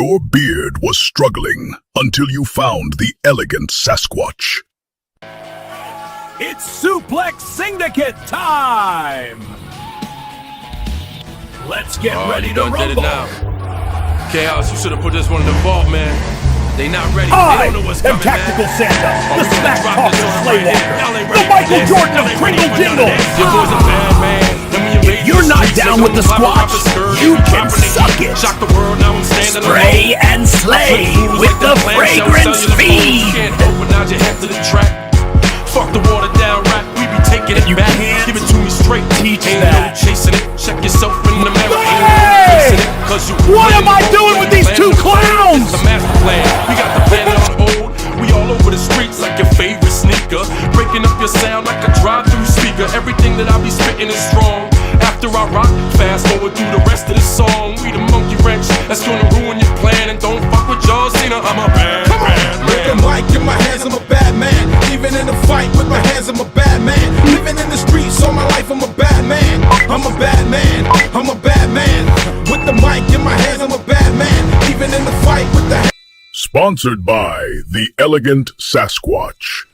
Your beard was struggling until you found the elegant Sasquatch. It's Suplex Syndicate time! Let's get ready to rumble! Chaos, you should have put this one in the vault, man. They not ready. I they don't know what's am coming, Tactical man. Santa, the we smack gonna drop talking this Slay right here. Walker, Y'all ain't the ready for Michael this. Jordan of Y'all ain't Kringle ready for none of Jingle. this. Your boy's a bad man. If you're not down with the Squatch, you can suck it. Shock the world, now I'm standing Spray and slay with the fragrance feed. You can't open out your head to the track. Fuck the water down rap, we be taking it back. Give it to me straight. Teach ain't that. no chasing it. Check yourself in the mirror. Ain't no Hey! facing it. Cause you What am I doing with these two clowns? It's the master plan. We got the planet on hold. We all over the streets like your favorite sneaker. Breaking up your sound like a drive-through speaker. Everything that I be spitting is strong. After I rock, fast forward through the rest of the song. We the monkey wrench that's gonna ruin your plan. And don't fuck with John Cena. I'm a bad man. With the mic in my hands, I'm a bad man. Even in a fight with my hands, I'm a bad man. Living in the streets all my life, I'm a bad man. I'm a bad man. I'm a bad man. With the mic in my hands, I'm a bad man. Even in the fight with the hands. Sponsored by the elegant Sasquatch.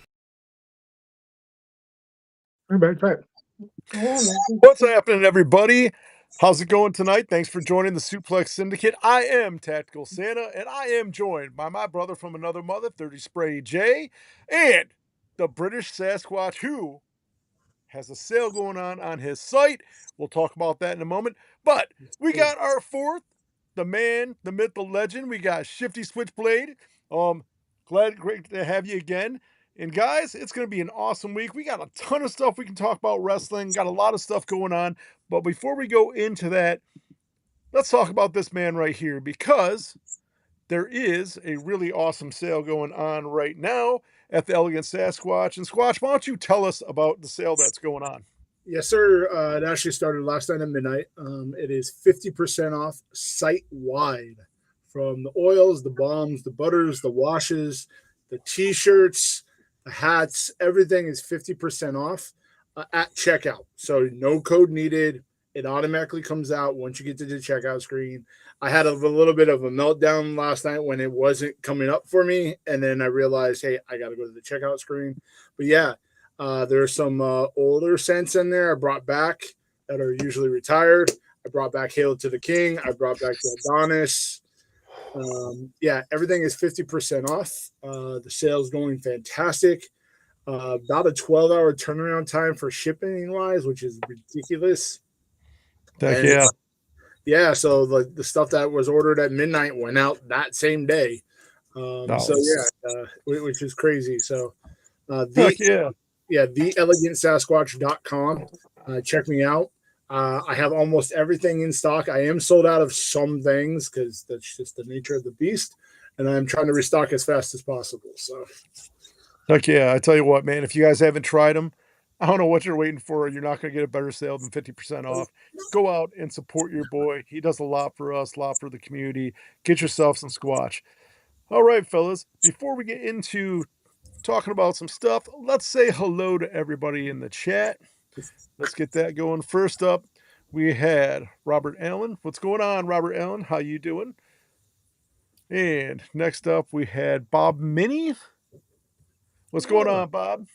What's happening, everybody? How's it going tonight? Thanks for joining the Suplex Syndicate. I am Tactical Santa, and I am joined by my brother from another mother, 30 Spray J, and the British Sasquatch, who has a sale going on his site. We'll talk about that in a moment. But we got our fourth, the man, the myth, the legend. We got Shifty Switchblade. Great to have you again. And guys, it's going to be an awesome week. We got a ton of stuff we can talk about wrestling. Got a lot of stuff going on. But before we go into that, let's talk about this man right here, because there is a really awesome sale going on right now at the Elegant Sasquatch. And Squatch, why don't you tell us about the sale that's going on? Yes, sir. It actually started last night at midnight. It is 50% off site-wide, from the oils, the balms, the butters, the washes, the T-shirts, the hats. Everything is 50% off at checkout. So no code needed. It automatically comes out once you get to the checkout screen. I had a little bit of a meltdown last night when it wasn't coming up for me, and then I realized, hey, I got to go to the checkout screen. But yeah, there's some older scents in there I brought back that are usually retired. I brought back Hail to the King. I brought back the Adonis. Yeah, everything is 50% off. The sale's going fantastic. About a 12-hour turnaround time for shipping wise, which is ridiculous. Heck yeah. Yeah, so the stuff that was ordered at midnight went out that same day. So yeah, which is crazy. So theelegantsasquatch.com. Check me out. I have almost everything in stock. I am sold out of some things because that's just the nature of the beast, and I'm trying to restock as fast as possible. So, heck yeah! I tell you what, man, if you guys haven't tried them, I don't know what you're waiting for. You're not going to get a better sale than 50% off. Go out and support your boy. He does a lot for us, a lot for the community. Get yourself some Squatch. All right, fellas, before we get into talking about some stuff, let's say hello to everybody in the chat. Let's get that going. First up, we had Robert Allen. What's going on, Robert Allen? How you doing? And next up, we had Bob Minnie. What's going on, Bob?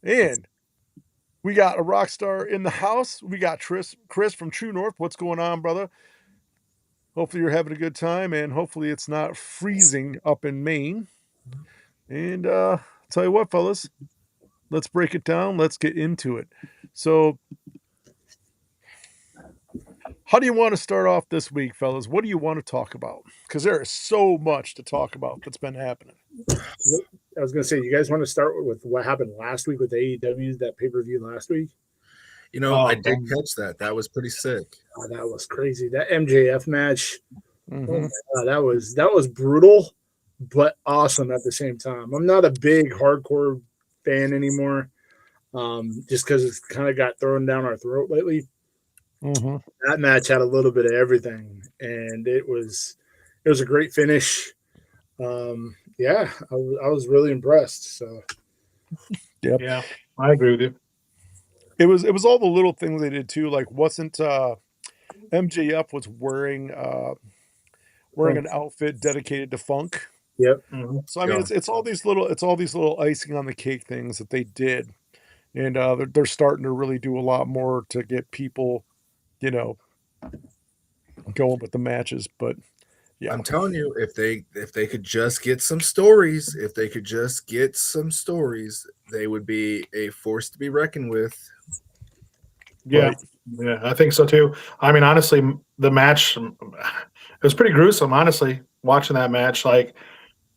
And we got a rock star in the house. We got Chris from True North. What's going on, brother? Hopefully you're having a good time, and hopefully it's not freezing up in Maine. And tell you what, fellas, let's break it down. Let's get into it. So how do you want to start off this week, fellas? What do you want to talk about? Because there is so much to talk about that's been happening. I was going to say, you guys want to start with what happened last week with AEW, that pay-per-view last week? You know, I did catch that. That was pretty sick. Oh, that was crazy. That MJF match, Mm-hmm. oh my God, that was brutal, but awesome at the same time. I'm not a big hardcore fan anymore, just because it's kind of got thrown down our throat lately. Mm-hmm. That match had a little bit of everything, and it was a great finish. Yeah, I was really impressed. So, Yep. Yeah, I agree with you. It was all the little things they did too. Like, wasn't MJF was wearing wearing an outfit dedicated to Funk. Yep. So I mean, it's all these little icing on the cake things that they did, and they're starting to really do a lot more to get people, you know, going with the matches. But yeah, I'm telling you, if they could just get some stories, they would be a force to be reckoned with. Yeah, right, yeah, I think so too. I mean, honestly, the match it was pretty gruesome. Honestly, watching that match, like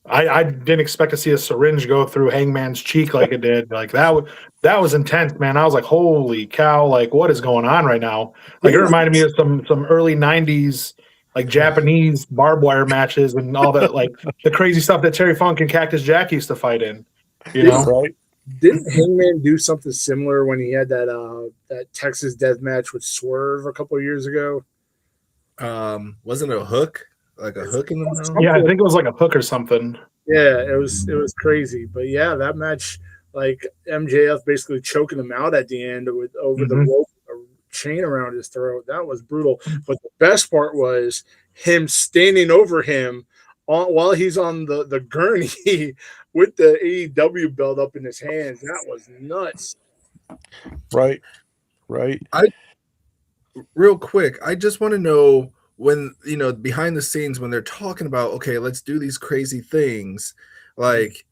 I didn't expect to see a syringe go through Hangman's cheek like it did. Like that was intense, man. I was like, holy cow! Like, what is going on right now? Like, it reminded me of some early '90s like Japanese barbed wire matches and all that, like the crazy stuff that Terry Funk and Cactus Jack used to fight in. You know, right. Didn't Hangman do something similar when he had that Texas death match with Swerve a couple of years ago? Wasn't it a hook? Like a hook in the mouth? yeah, I think it was like a hook or something. Yeah, it was crazy. But yeah, that match, like MJF basically choking him out at the end with over the rope, a chain around his throat. That was brutal. But the best part was him standing over him while he's on the gurney with the AEW belt up in his hands. That was nuts. Right. Right. Real quick, I just want to know when, behind the scenes when they're talking about, okay, let's do these crazy things, like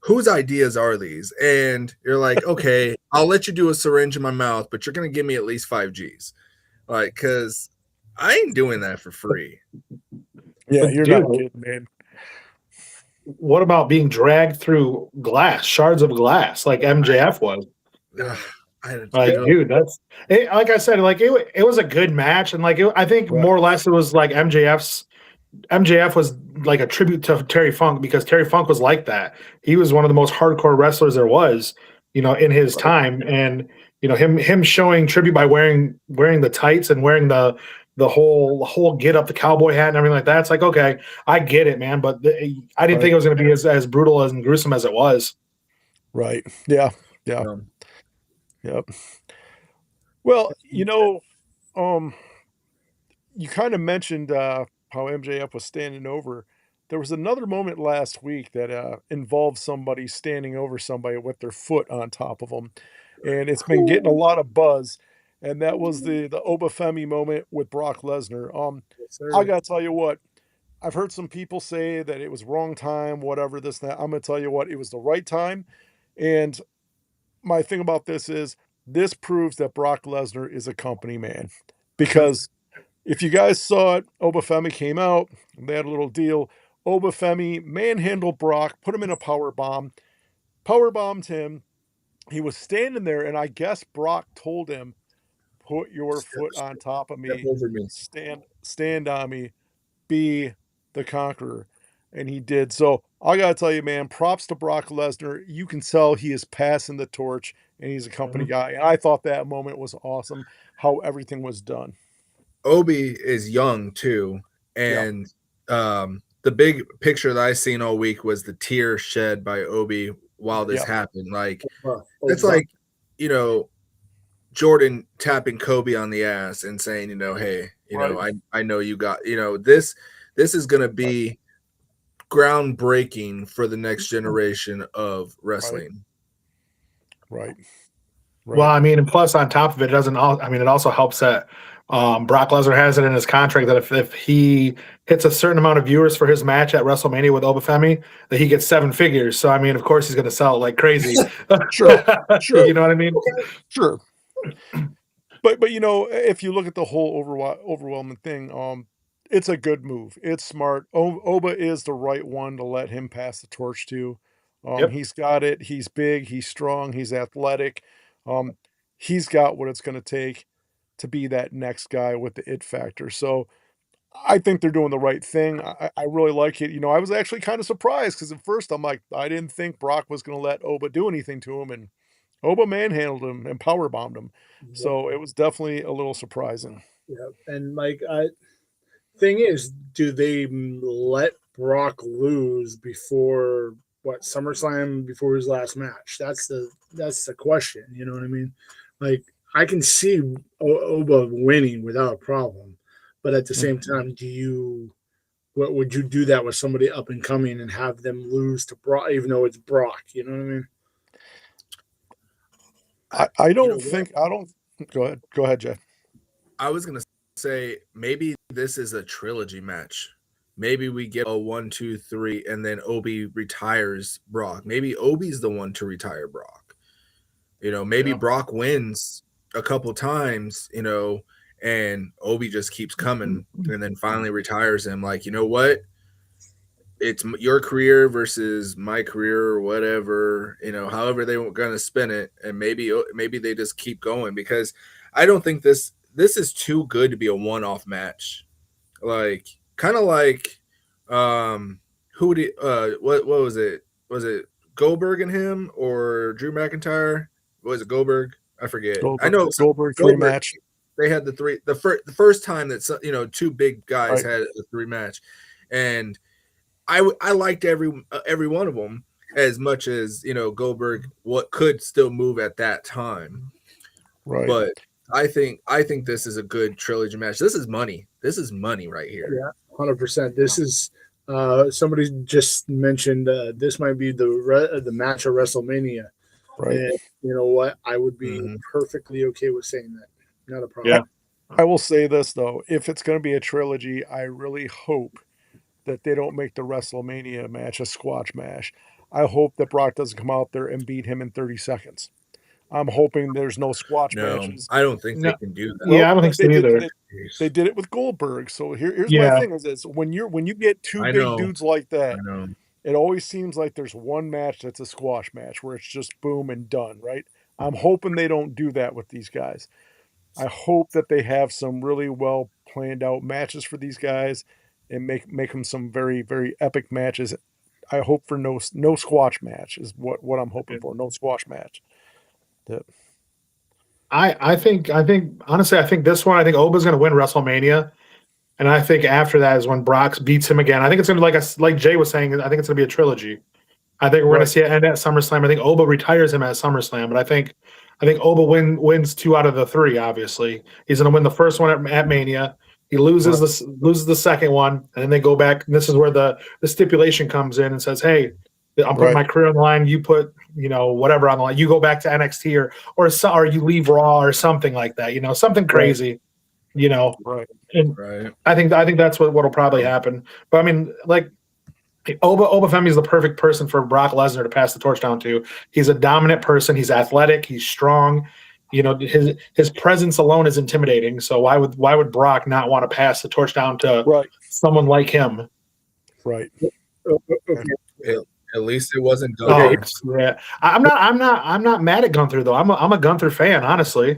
whose ideas are these? And you're like, okay, I'll let you do a syringe in my mouth, but you're gonna give me at least 5 Gs, like, because I ain't doing that for free. Yeah, But you're dude, not kidding, man. what about being dragged through glass, shards of glass, like MJF was? Dude, that's it, like I said, like it was a good match, and like I think Right. more or less it was like MJF was like a tribute to Terry Funk, because Terry Funk was like that. He was one of the most hardcore wrestlers there was, in his time, and him showing tribute by wearing the tights and wearing the whole get up, the cowboy hat and everything like that. It's like, okay, I get it, man, but I didn't think it was going to be as brutal and gruesome as it was. Right. Yeah. Yeah. Yep. Well, you kind of mentioned how MJF was standing over. There was another moment last week that involved somebody standing over somebody with their foot on top of them, and it's been getting a lot of buzz. And that was the Obafemi moment with Brock Lesnar. I gotta tell you what, I've heard some people say that it was wrong time, whatever this that. I'm gonna tell you what, it was the right time, and my thing about this proves that Brock Lesnar is a company man, because if you guys saw it, Obafemi came out, they had a little deal. Obafemi manhandled Brock, put him in a power bombed him. He was standing there, and I guess Brock told him, "Put your foot on top of me, over me. stand on me, be the conqueror." And he did. So I gotta tell you, man, props to Brock Lesnar. You can tell he is passing the torch, and he's a company guy. And I thought that moment was awesome, how everything was done. Obi is young too, and the big picture that I seen all week was the tear shed by Obi while this happened. Like, it's like, Jordan tapping Kobe on the ass and saying, hey, I know you got, this is gonna be groundbreaking for the next generation of wrestling. Right. Well, I mean, and plus on top of it, it also helps that Brock Lesnar has it in his contract that if he hits a certain amount of viewers for his match at WrestleMania with Obafemi, that he gets 7 figures. So I mean, of course, he's going to sell it like crazy. Sure. You know what I mean? Sure. But if you look at the whole overwhelming thing, it's a good move. It's smart. Oba is the right one to let him pass the torch to. He's got it. He's big. He's strong. He's athletic. He's got what it's going to take to be that next guy with the it factor. So I think they're doing the right thing. I really like it. I was actually kind of surprised, because at first I'm like, I didn't think Brock was going to let Oba do anything to him, and Oba manhandled him and power bombed him. So it was definitely a little surprising. Yeah, and thing is, do they let Brock lose before SummerSlam, before his last match? That's the question. You know what I mean? Like, I can see Oba winning without a problem, but at the same time, do you would you do that with somebody up and coming and have them lose to Brock, even though it's Brock? You know what I mean? I You know don't what? think I don't go ahead, Jay. I was gonna say maybe this is a trilogy match. Maybe we get a 1, 2, 3, and then Obi retires Brock. Maybe Obi's the one to retire Brock. You know, maybe Yeah. Brock wins a couple times, you know, and Obi just keeps coming and then finally retires him. Like, you know what? It's your career versus my career or whatever, you know, however they were going to spin it. And maybe they just keep going, because I don't think this is too good to be a one-off match. Like, kind of like, who did, what was it? Was it Goldberg and him or Drew McIntyre? Was it Goldberg? I forget. I know Goldberg Goldberg, rematch. they had the first time that, you know, two big guys Right. had a three match, and I liked every one of them as much as, you know, Goldberg what could still move at that time. Right. But I think this is a good trilogy match. This is money. This is money right here. Yeah, 100%. This is somebody just mentioned this might be the match of WrestleMania. Right. And you know what? I would be Mhm. perfectly okay with saying that. Not a problem. Yeah. I will say this though, if it's going to be a trilogy, I really hope that they don't make the WrestleMania match a squash match. I hope that Brock doesn't come out there and beat him in 30 seconds. I'm hoping there's no squash No, matches. I don't think No. they can do that. Yeah, I don't think so they did either. they did it with Goldberg. So here's my Yeah. thing is this: when you get two I big know. dudes like I that, know. it always seems like there's one match that's a squash match where it's just boom and done, right? I'm hoping they don't do that with these guys. I hope that they have some really well planned out matches for these guys and make them some very, very epic matches. I hope for no squash match is what I'm hoping for. No squash match. Yeah. I think honestly, I think this one, I think Oba's going to win WrestleMania, and I think after that is when Brock beats him again. I think it's going to be like Jay was saying. I think it's going to be a trilogy. I think we're going Right. to see it end at SummerSlam. I think Oba retires him at SummerSlam, but I think Oba wins 2 out of the 3. Obviously, he's going to win the first one at Mania. He loses the second one, and then they go back. And this is where the stipulation comes in and says, "Hey, I'm putting Right. my career on the line. You put, you know, whatever on the line. You go back to NXT or you leave Raw or something like that. You know, something crazy. You know, Right. and Right. I think that's what'll probably happen. But I mean, like, Oba Femi is the perfect person for Brock Lesnar to pass the torch down to. He's a dominant person. He's athletic. He's strong. You know, his presence alone is intimidating. So why would Brock not want to pass the torch down to Right. someone like him? Right. Okay. At least it wasn't Oh, Gunther. yeah. I'm not mad at Gunther though. I'm a Gunther fan, honestly.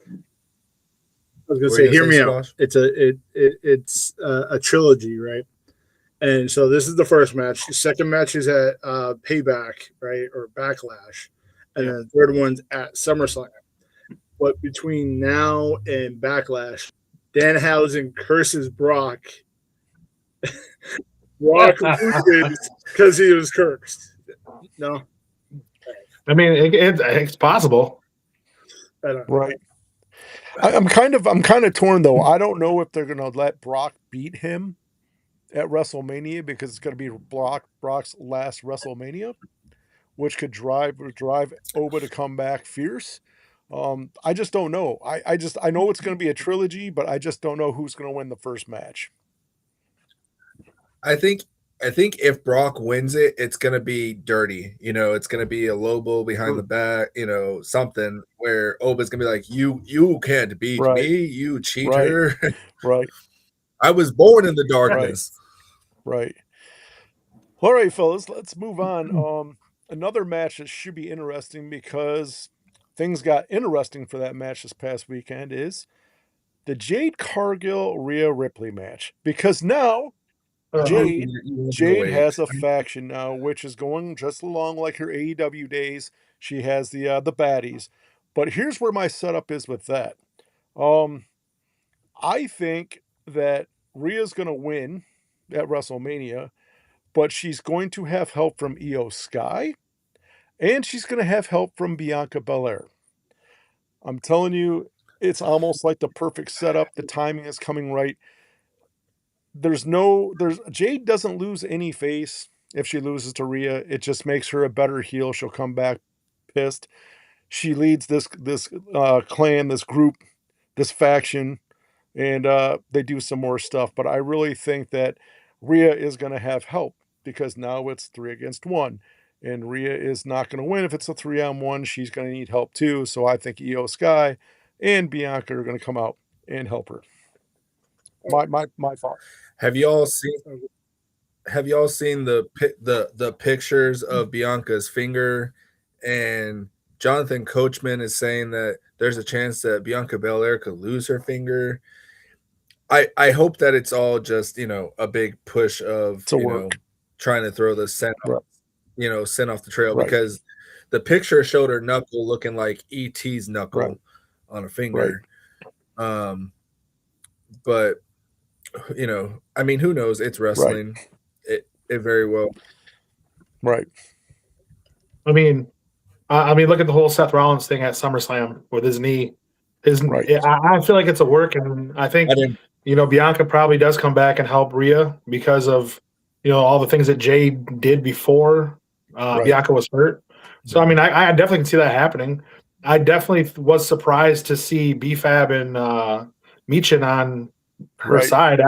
I was gonna What say, were you hear gonna me say, out. Squash? It's a trilogy, right? And so this is the first match. The second match is at Payback, right, or Backlash, and then the third one's at SummerSlam. But between now and Backlash, Danhausen curses Brock. Brock loses because he was cursed. No, I mean, it's possible. I don't know. Right. I'm kind of torn though. I don't know if they're gonna let Brock beat him at WrestleMania because it's gonna be Brock's last WrestleMania, which could drive Oba to come back fierce. I just don't know. I know it's gonna be a trilogy, but I just don't know who's gonna win the first match. I think if Brock wins it, it's gonna be dirty. You know, it's gonna be a low blow behind the back. You know, something where Oba's gonna be like, "You can't beat Right. me, you cheater." Right. I was born in the darkness. Right. All right, fellas, let's move on. Another match that should be interesting because things got interesting for that match this past weekend is the Jade Cargill Rhea Ripley match. Because now Jade has a faction now, which is going just along like her AEW days. She has the baddies. But here's where my setup is with that. I think that Rhea's gonna win at WrestleMania, but she's going to have help from Io Sky, and she's going to have help from Bianca Belair. I'm telling you, it's almost like the perfect setup. The timing is coming right. there's Jade doesn't lose any face if she loses to Rhea. It just makes her a better heel. She'll come back pissed. She leads this clan, this group, this faction, and they do some more stuff. But I really think that Rhea is going to have help because now it's 3 against 1, and Rhea is not going to win if it's a 3-on-1. She's going to need help too. So I think Io Sky and Bianca are going to come out and help her. My thought. Have y'all seen the pictures of Bianca's finger? And Jonathan Coachman is saying that there's a chance that Bianca Belair could lose her finger. I hope that it's all just, a big push of, trying to throw the scent off, scent off the trail, because the picture showed her knuckle looking like ET's knuckle on a finger. But I mean, who knows? It's wrestling. It very well. Right. I mean, look at the whole Seth Rollins thing at SummerSlam with his knee. I feel like it's a work, and I think Bianca probably does come back and help Rhea because of all the things that Jade did before Bianca was hurt. So I mean, I definitely can see that happening. I definitely was surprised to see B-Fab and Michin on her side,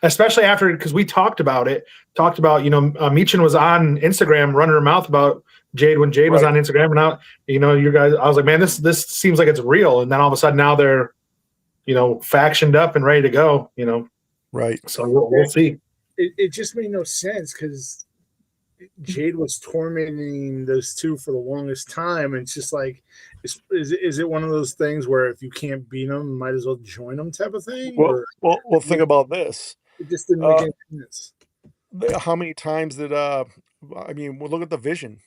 especially after, because we talked about Michin was on Instagram running her mouth about Jade when Jade was on Instagram, and now you guys, I was like, man, this seems like it's real, and then all of a sudden now they're factioned up and ready to go, so we'll see. It just made no sense because Jade was tormenting those two for the longest time, and it's just like, is it one of those things where if you can't beat them, might as well join them type of thing? Well, think about this. It just didn't make any sense. How many times did we'll look at the Vision,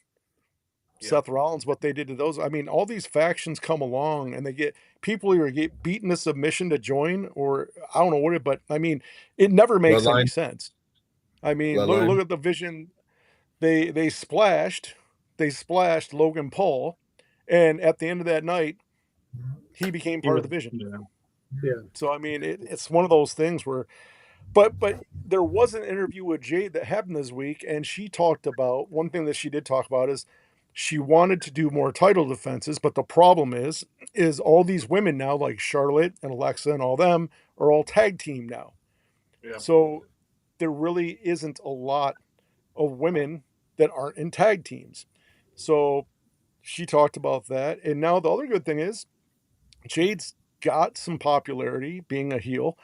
Seth Rollins, what they did to those. I mean, all these factions come along and they get people either get beaten to submission to join, or I don't know what it, but I mean, it never makes any sense. I mean, look at the Vision. They splashed Logan Paul, and at the end of that night, he became part of the Vision. Yeah. So I mean, it's one of those things where, but there was an interview with Jade that happened this week, and she talked about one thing that she did talk about is she wanted to do more title defenses, but the problem is all these women now, like Charlotte and Alexa and all them, are all tag team now. Yeah. So there really isn't a lot of women that aren't in tag teams. So she talked about that. And now the other good thing is Jade's got some popularity being a heel.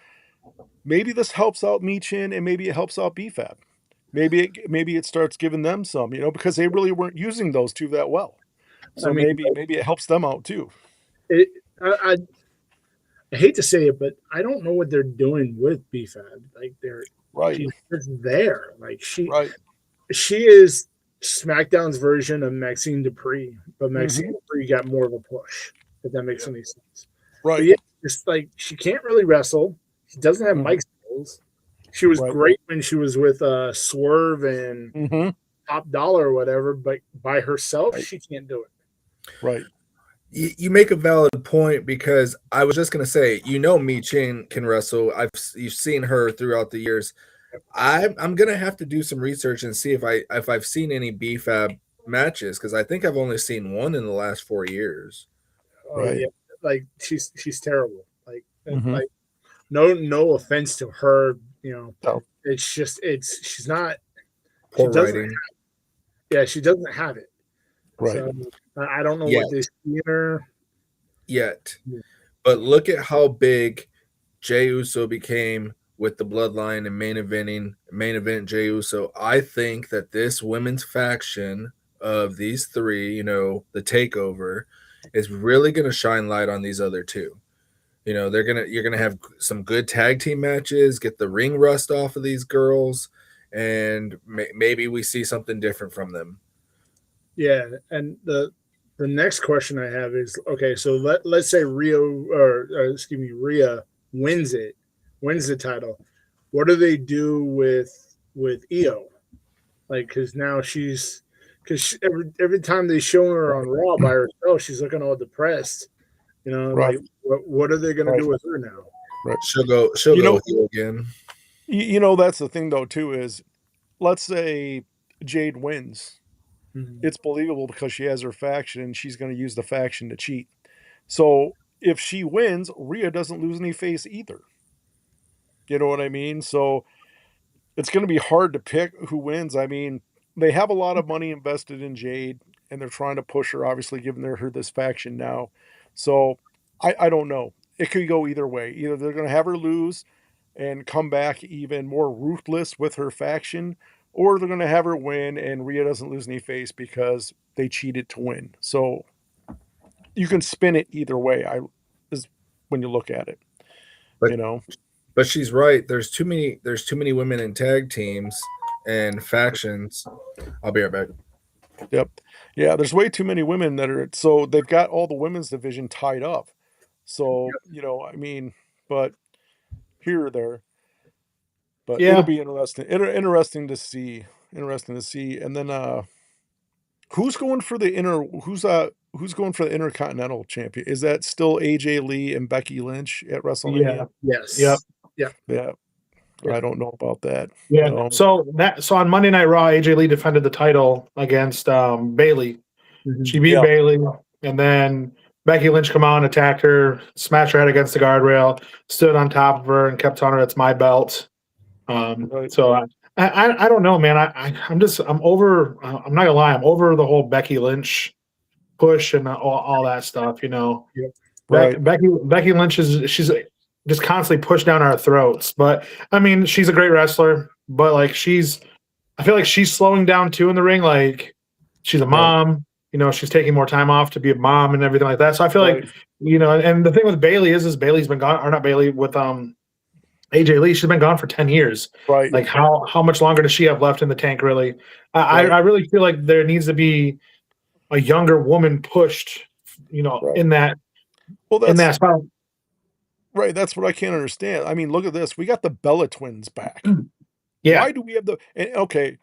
Maybe this helps out Michin, and maybe it helps out BFAB. Maybe it starts giving them some, because they really weren't using those two that well. So maybe it helps them out too. I hate to say it, but I don't know what they're doing with BFAB. Like she's just there. Like she is SmackDown's version of Maxine Dupree, but Maxine Dupree got more of a push, if that makes any sense. Right. Yeah, just like she can't really wrestle. She doesn't have mic skills. She was great when she was with Swerve and Top Dollar or whatever, but by herself, she can't do it. Right. You make a valid point, because I was just going to say, Michin can wrestle. You've seen her throughout the years. I'm going to have to do some research and see if I've seen any BFAB matches, because I think I've only seen one in the last 4 years. Yeah. Like she's terrible. Like no offense to her, it's just she's not. Poor writing. She doesn't have it. Right. So, I don't know what they see in her yet. But look at how big Jey Uso became with the Bloodline and main event Jey Uso. I think that this women's faction of these three, the takeover, is really going to shine light on these other two. You're gonna have some good tag team matches, get the ring rust off of these girls, and maybe we see something different from them. Yeah, and the next question I have is, okay, so let's say Rhea wins the title. What do they do with Io? Like, because now every time they show her on Raw by herself, she's looking all depressed. Like what are they going to do with her now? Right. She'll go heel again. You know, that's the thing though too is, let's say Jade wins. Mhm. It's believable because she has her faction and she's going to use the faction to cheat. So if she wins, Rhea doesn't lose any face either. You know what I mean? So it's going to be hard to pick who wins. I mean, they have a lot of money invested in Jade, and they're trying to push her, obviously, giving her this faction now. So I don't know. It could go either way. Either they're going to have her lose and come back even more ruthless with her faction, or they're going to have her win and Rhea doesn't lose any face because they cheated to win. So you can spin it either way. Is when you look at it, But you know. but she's right. There's too many women in tag teams and factions. I'll be right back. Yep. Yeah, there's way too many women that are, so they've got all the women's division tied up. So, you know, I mean, but here or there. But it'll Yeah, be interesting. Interesting to see. Interesting to see. And then who's going for the who's going for the Intercontinental Champion? Is that still AJ Lee and Becky Lynch at yeah, WrestleMania? yep, Yes. Yeah. Yeah. Yeah. I don't know about that. yeah. No. So on Monday Night Raw, AJ Lee defended the title against Bailey. Mhm. She beat Yeah. Bailey, and then Becky Lynch come on, attacked her, smashed her head against the guardrail, stood on top of her, and kept telling her it's my belt. Right. So I don't know, man. I'm over. I'm not gonna lie. I'm over the whole Becky Lynch push and all that stuff. You know, Yep. Right. Becky Lynch she's just constantly pushed down our throats. But I mean, she's a great wrestler. But like I feel like she's slowing down too in the ring. Like she's a Right. mom. You know, she's taking more time off to be a mom and everything like that. So I feel like, Right. you know, and the thing with Bailey is Bailey's been gone, or not Bailey, with AJ Lee, she's been gone for 10 years. Right. Like how much longer does she have left in the tank, really? Right. I really feel like there needs to be a younger woman pushed, you know, Right. in that Well, in that's that spot. right. That's what I can't understand. I mean, look at this. We got the Bella twins back. Yeah. Why do we have okay,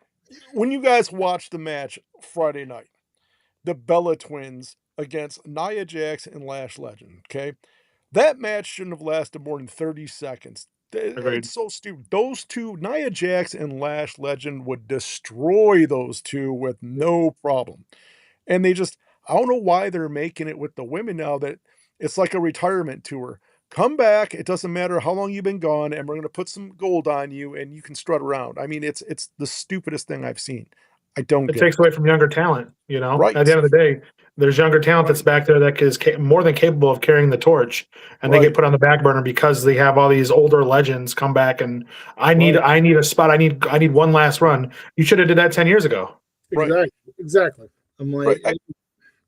when you guys watched the match Friday night, the Bella twins against Nia Jax and Lash Legend, okay? That match shouldn't have lasted more than 30 seconds. Agreed. It's so stupid. Those two, Nia Jax and Lash Legend, would destroy those two with no problem. And they just, I don't know why they're making it with the women now that it's like a retirement tour. Come back. It doesn't matter how long you've been gone, and we're going to put some gold on you, and you can strut around. I mean, it's the stupidest thing I've seen. I don't It get takes it. away from younger talent, you know. At the Right. end of the day, there's younger talent that's back there that is more than capable of carrying the torch, and they get Right. put on the back burner because they have all these older legends come back and Right. I need a spot. I need one last run. You should have did that 10 years ago. Right. Exactly. Exactly. I'm Right. like,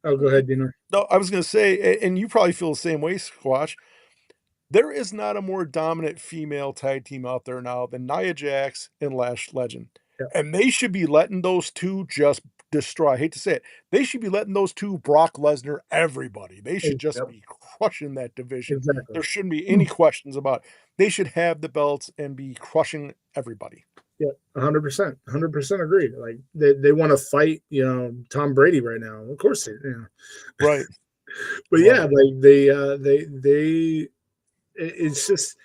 oh, go ahead, Dino. No, I was going to say, and you probably feel the same way, Squatch. There is not a more dominant female tag team out there now than Nia Jax and Lash Legend. Yeah. And they should be letting those two just destroy. I hate to say it. They should be letting those two, Brock Lesnar, everybody. They should just Yep. be crushing that division. Exactly. There shouldn't be any questions about it. They should have the belts and be crushing everybody. Yeah, 100%, 100% agreed. Like they want to fight, you know, Tom Brady right now. Of course they, you know. Right. But yeah, like it's just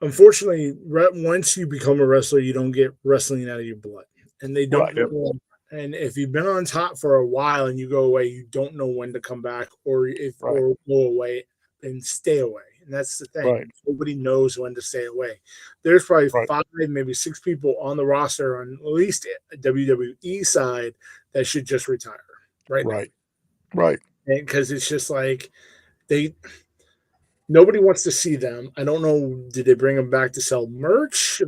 unfortunately once you become a wrestler, you don't get wrestling out of your blood, and they don't. Right. And if you've been on top for a while and you go away, you don't know when to come back, or Right. or go away and stay away. And that's the thing. Right. Nobody knows when to stay away. There's probably Right. 5, maybe 6 people on the roster on at least a WWE side that should just retire right now. Right. Right. Because it's just like nobody wants to see them. I don't know. Did they bring them back to sell merch?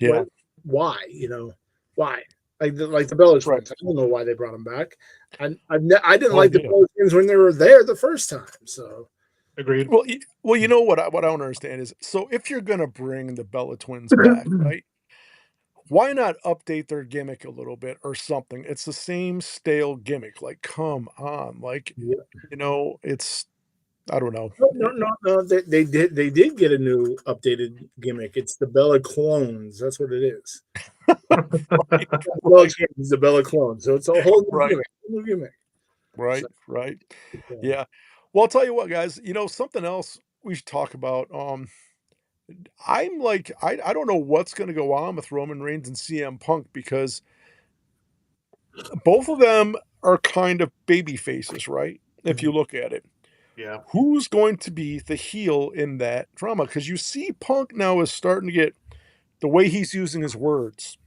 Yeah. Why? You know, why? Like the Bella twins. Right. I don't know why they brought them back. I didn't No like the idea. Bella twins when they were there the first time. So Agreed. Well, you know what I don't understand is, so if you're gonna bring the Bella twins back, right? Why not update their gimmick a little bit or something? It's the same stale gimmick. Like, come on, like, yeah. you know, it's I don't know. No. They did get a new updated gimmick. It's the Bella clones. That's what it is. Right, Bella is the Bella clone. So it's a whole new Right. gimmick. New gimmick. right, right. Yeah. Well, I'll tell you what, guys. You know, something else we should talk about. I'm like, I don't know what's going to go on with Roman Reigns and CM Punk because both of them are kind of baby faces, right? If you look at it, Yeah. who's going to be the heel in that drama? Because you see, Punk now is starting to get the way he's using his words,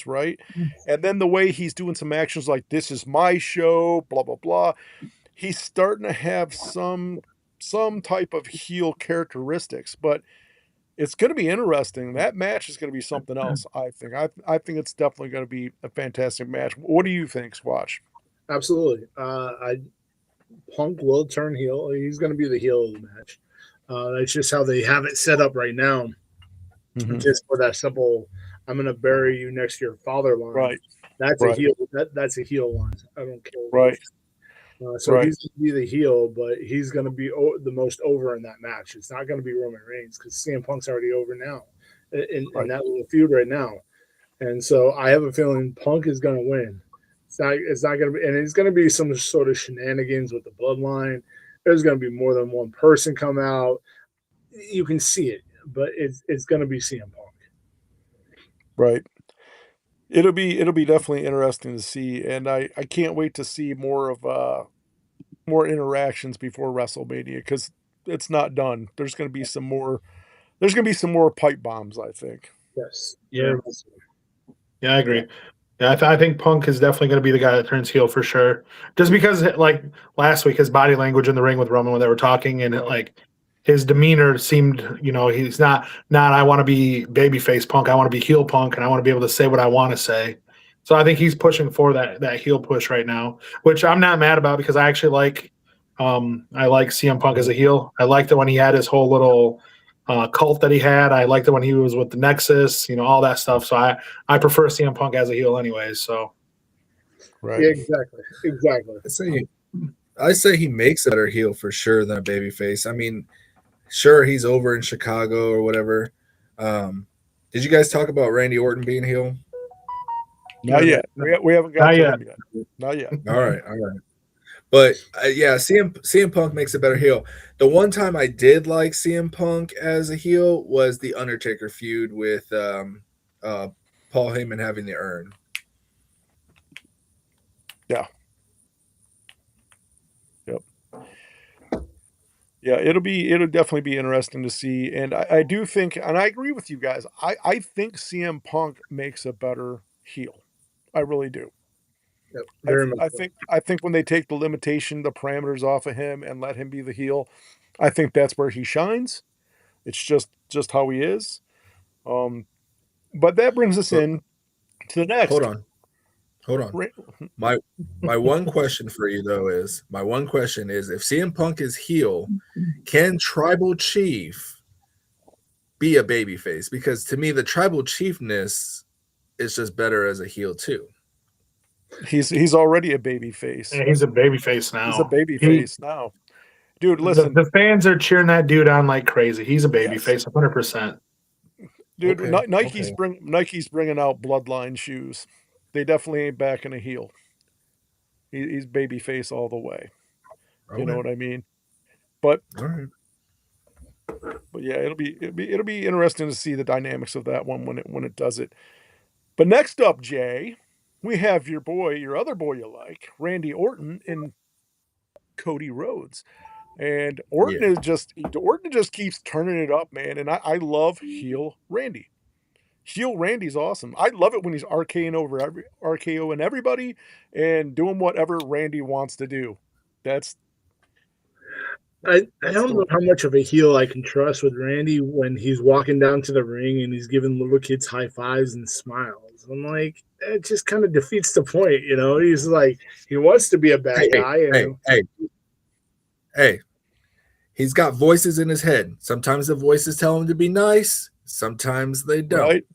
right? And then the way he's doing some actions like "This is my show," blah blah blah. He's starting to have some type of heel characteristics, but it's going to be interesting. That match is going to be something else. I think. I think it's definitely going to be a fantastic match. What do you think, Squatch? Absolutely. Punk will turn heel. He's going to be the heel of the match. That's just how they have it set up right now. Mhm. Just for that simple, I'm going to bury you next to your father line. Right. That's Right. a heel. That's a heel line. I don't care. Right. So Right. he's going to be the heel, but he's going to be the most over in that match. It's not going to be Roman Reigns because CM Punk's already over now in Right. that little feud right now. And so I have a feeling Punk is going to win. It's not going to be, and it's going to be some sort of shenanigans with the bloodline. There's going to be more than one person come out. You can see it, but it's going to be CM Punk. Right. It'll be definitely interesting to see, and I can't wait to see more of more interactions before WrestleMania because it's not done. There's going to be some more. There's going to be some more pipe bombs. I think. Yes. Yeah. Yeah, I agree. Yeah, I think Punk is definitely going to be the guy that turns heel for sure. Just because, like last week, his body language in the ring with Roman when they were talking, and like his demeanor seemed, he's not I want to be babyface Punk, I want to be heel Punk, and I want to be able to say what I want to say. So I think he's pushing for that heel push right now, which I'm not mad about because I actually I like CM Punk as a heel. I liked it when he had his whole little cult that he had. I liked it when he was with the Nexus, all that stuff. So I prefer CM Punk as a heel anyways. So Right. Yeah, exactly. I say he makes a better heel for sure than a babyface. I mean, sure, he's over in Chicago or whatever. Did you guys talk about Randy Orton being heel? Not yet. We haven't got Not to yet. him yet. Not yet. All right. But yeah, CM Punk makes a better heel. The one time I did like CM Punk as a heel was the Undertaker feud with Paul Heyman having the urn. Yeah. Yep. Yeah, it'll definitely be interesting to see. And I do think, and I agree with you guys, I think CM Punk makes a better heel. I really do. Yep, very much so. I think when they take the parameters off of him and let him be the heel, I think that's where he shines. It's just how he is. But that brings us in to the next. Hold on. My one question for you though is if CM Punk is heel, can Tribal Chief be a babyface? Because to me, the Tribal Chiefness is just better as a heel too. He's already a baby face. Yeah, he's a baby face now. He's a baby face now. Dude, listen. The fans are cheering that dude on like crazy. He's a baby face, 100%. Dude, okay, Nike's bringing out bloodline shoes. They definitely ain't backing a heel. He's baby face all the way. Okay. You know what I mean? But but yeah, it'll be interesting to see the dynamics of that one when it does it. But next up, Jay, we have your other boy you like, Randy Orton and Cody Rhodes. And Orton just keeps turning it up, man. And I love heel Randy. Heel Randy's awesome. I love it when he's RKOing everybody and doing whatever Randy wants to do. I don't know how much of a heel I can trust with Randy when he's walking down to the ring and he's giving little kids high fives and smiles. I'm like, it just kind of defeats the point, He's like, he wants to be a bad guy. Hey, he's got voices in his head. Sometimes the voices tell him to be nice. Sometimes they don't. Right?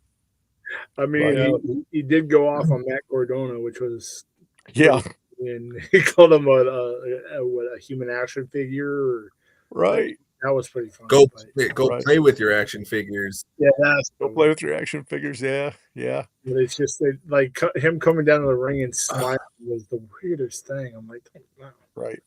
I mean, he did go off on Matt Cardona, which was and he called him a human action figure. Right. That was pretty fun. Go play with your action figures. Yeah, go play with your action figures. Yeah. But it's just like him coming down to the ring and smiling was the weirdest thing. I'm like, wow. Right.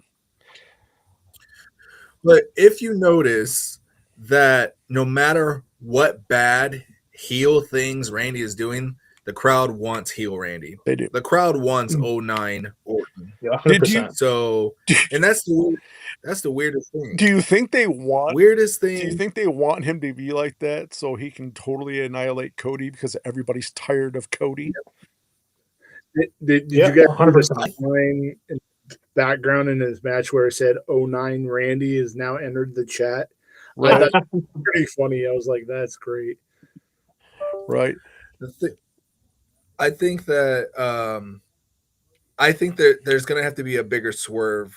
But if you notice, that no matter what bad heel things Randy is doing, the crowd wants heel Randy. They do. The crowd wants 09 Orton. Yeah, Did you 100%. So, and that's the weirdest thing. do you think they want Weirdest do you thing. think they want him to be like that so he can totally annihilate Cody because everybody's tired of Cody? Did Yeah, you guys hear 100%. the line in background in his match where it said 09 Randy has now entered the chat? I Right, thought it was pretty funny. I was like, that's great. right. I think that there's going to have to be a bigger swerve,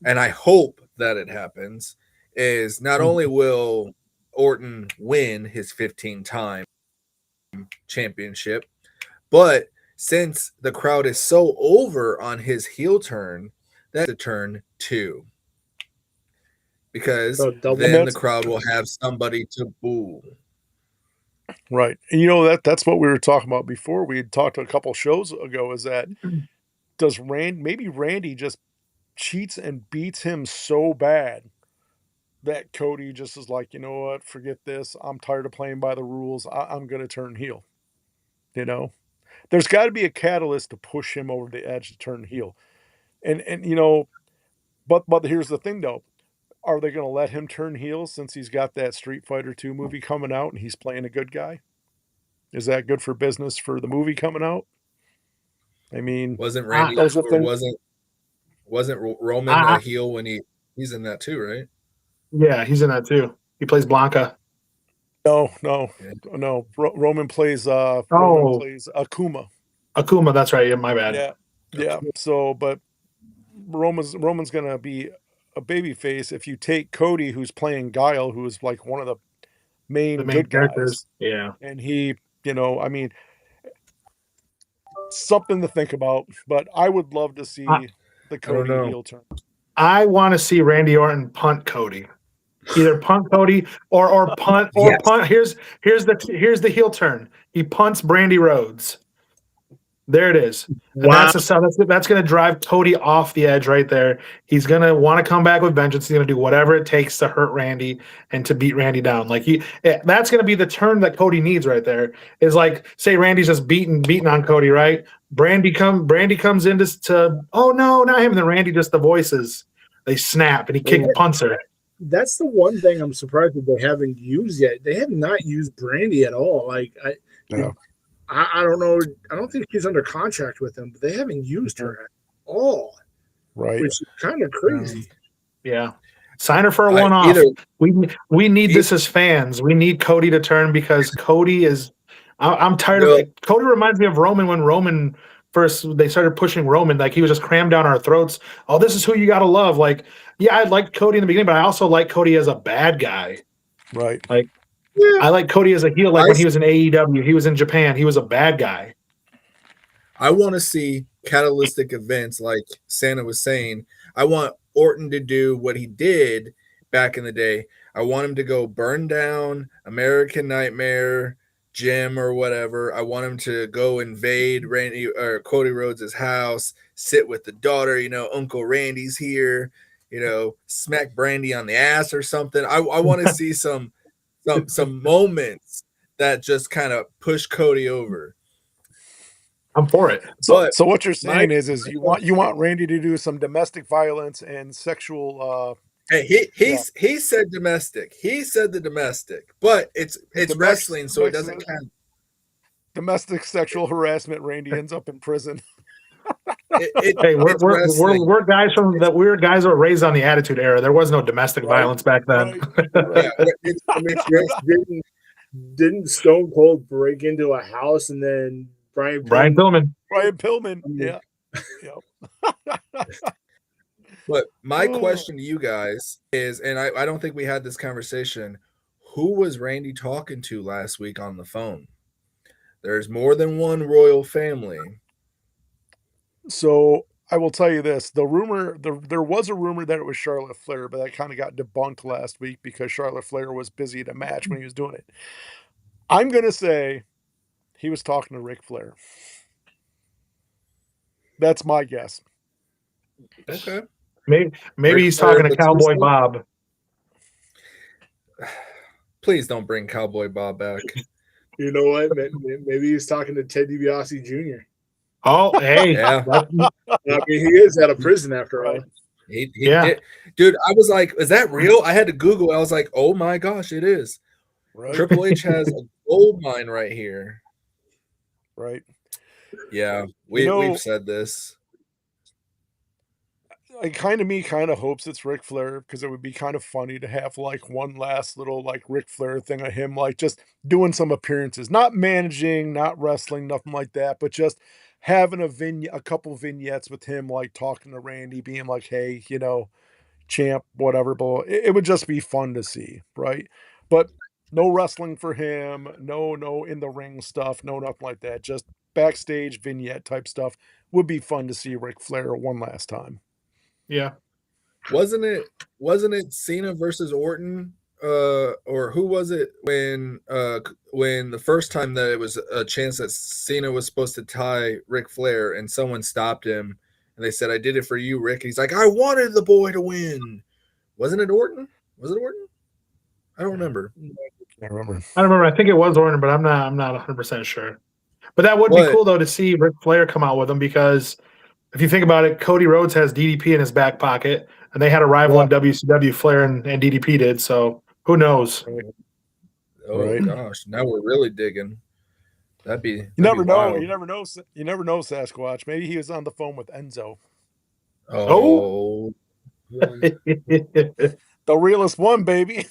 and I hope that it happens. Is not only will Orton win his 15-time championship, but since the crowd is so over on his heel turn, that's a turn 2. Because So double then the that's crowd will have somebody to boo. right. And you know that's what we were talking about before. We had talked a couple shows ago is that does maybe Randy just cheats and beats him so bad that Cody just is like, you know what, forget this. I'm tired of playing by the rules. I'm going to turn heel. You know, there's got to be a catalyst to push him over the edge to turn heel. And you know, but here's the thing though. Are they going to let him turn heel since he's got that Street Fighter 2 movie coming out and he's playing a good guy? Is that good for business for the movie coming out? I mean, Wasn't Randy those are or things. wasn't Roman a heel when he's in that too, right? Yeah, he's in that too. He plays Blanca. No. Yeah. Roman plays Oh, Akuma. Akuma. That's right. Yeah, my bad. Yeah. Yeah. So, but Roman's gonna be a baby face if you take Cody, who's playing Guile, who is like one of the The main main good characters. guys, Yeah. and he, you know, I mean, something to think about. But I would love to I, see the I don't Cody know. heel turn. I want to see Randy Orton punt Cody. Either punt Cody or punt Yes. Here's the heel turn. He punts Brandy Rhodes. There it is. And Wow. that's going to drive Cody off the edge right there. He's going to want to come back with vengeance. He's going to do whatever it takes to hurt Randy and to beat Randy down. Like that's going to be the turn that Cody needs right there. Is like, say Randy's just beating on Cody, right? Brandy comes in to oh no, not him. And then Randy just the voices. They snap and he punts her. That's the one thing I'm surprised that they haven't used yet. They have not used Brandy at all. Like I don't know. I don't think she's under contract with them, but they haven't used her at all. Right. Which is kind of crazy. Yeah. Sign her for a one-off. We need this as fans. We need Cody to turn because Cody is I'm tired of it. Cody reminds me of Roman when Roman first they started pushing Roman, like he was just crammed down our throats. Oh, this is who you gotta love. Like, yeah, I liked Cody in the beginning, but I also like Cody as a bad guy. Right. Like I like Cody as a heel. Like when he was in AEW, he was in Japan, he was a bad guy. I want to see catalytic events like Santa was saying. I want Orton to do what he did back in the day. I want him to go burn down American Nightmare gym or whatever. I want him to go invade Randy or Cody Rhodes' house, sit with the daughter, Uncle Randy's here, smack Brandy on the ass or something. I want to see some moments that just kind of push Cody over. I'm for it. So what you're saying is you want Randy to do some domestic violence and sexual Hey, he said domestic. He said the domestic, but it's wrestling, so it doesn't count. Domestic sexual harassment. Randy ends up in prison. Hey, we're guys from that. We're guys that were raised on the Attitude Era. There was no domestic violence back then. Right. Didn't Stone Cold break into a house and then Brian Pillman? Yeah. But my question to you guys is, and I don't think we had this conversation, who was Randy talking to last week on the phone? There's more than one royal family. So I will tell you this: there was a rumor that it was Charlotte Flair, but that kind of got debunked last week because Charlotte Flair was busy at a match when he was doing it. I'm gonna say he was talking to Ric Flair. That's my guess. Okay. Maybe he's talking to Cowboy Bob. Please don't bring Cowboy Bob back. You know what? Maybe he's talking to Ted DiBiase Jr. Oh, hey, Yeah. I mean, he is out of prison after all. Right. He Yeah. did. Dude, I was like, is that real? I had to Google. I was like, oh my gosh, it is. Right. Triple H has a gold mine right here. Right. Yeah, You know, we've said this. kind of hopes it's Ric Flair because it would be kind of funny to have like one last little like Ric Flair thing of him like just doing some appearances, not managing, not wrestling, nothing like that, but just having a couple vignettes with him like talking to Randy, being like, "Hey, you know, champ, whatever." But it would just be fun to see, right? But no wrestling for him, no in the ring stuff, no nothing like that. Just backstage vignette type stuff would be fun to see Ric Flair one last time. Yeah. Wasn't it Cena versus Orton? Or who was it when the first time that it was a chance that Cena was supposed to tie Ric Flair and someone stopped him and they said, "I did it for you, Rick." And he's like, "I wanted the boy to win." Wasn't it Orton? Was it Orton? I don't remember. I remember. I don't remember. I think it was Orton, but I'm not 100% sure. But that would be cool though to see Ric Flair come out with him because if you think about it, Cody Rhodes has DDP in his back pocket, and they had a rival in WCW, Flair and DDP did. So who knows? Right. Oh Right. gosh, now we're really digging. That'd be You never know. wild. You never know. You never know, Sasquatch. Maybe he was on the phone with Enzo, Oh, the realest one, baby.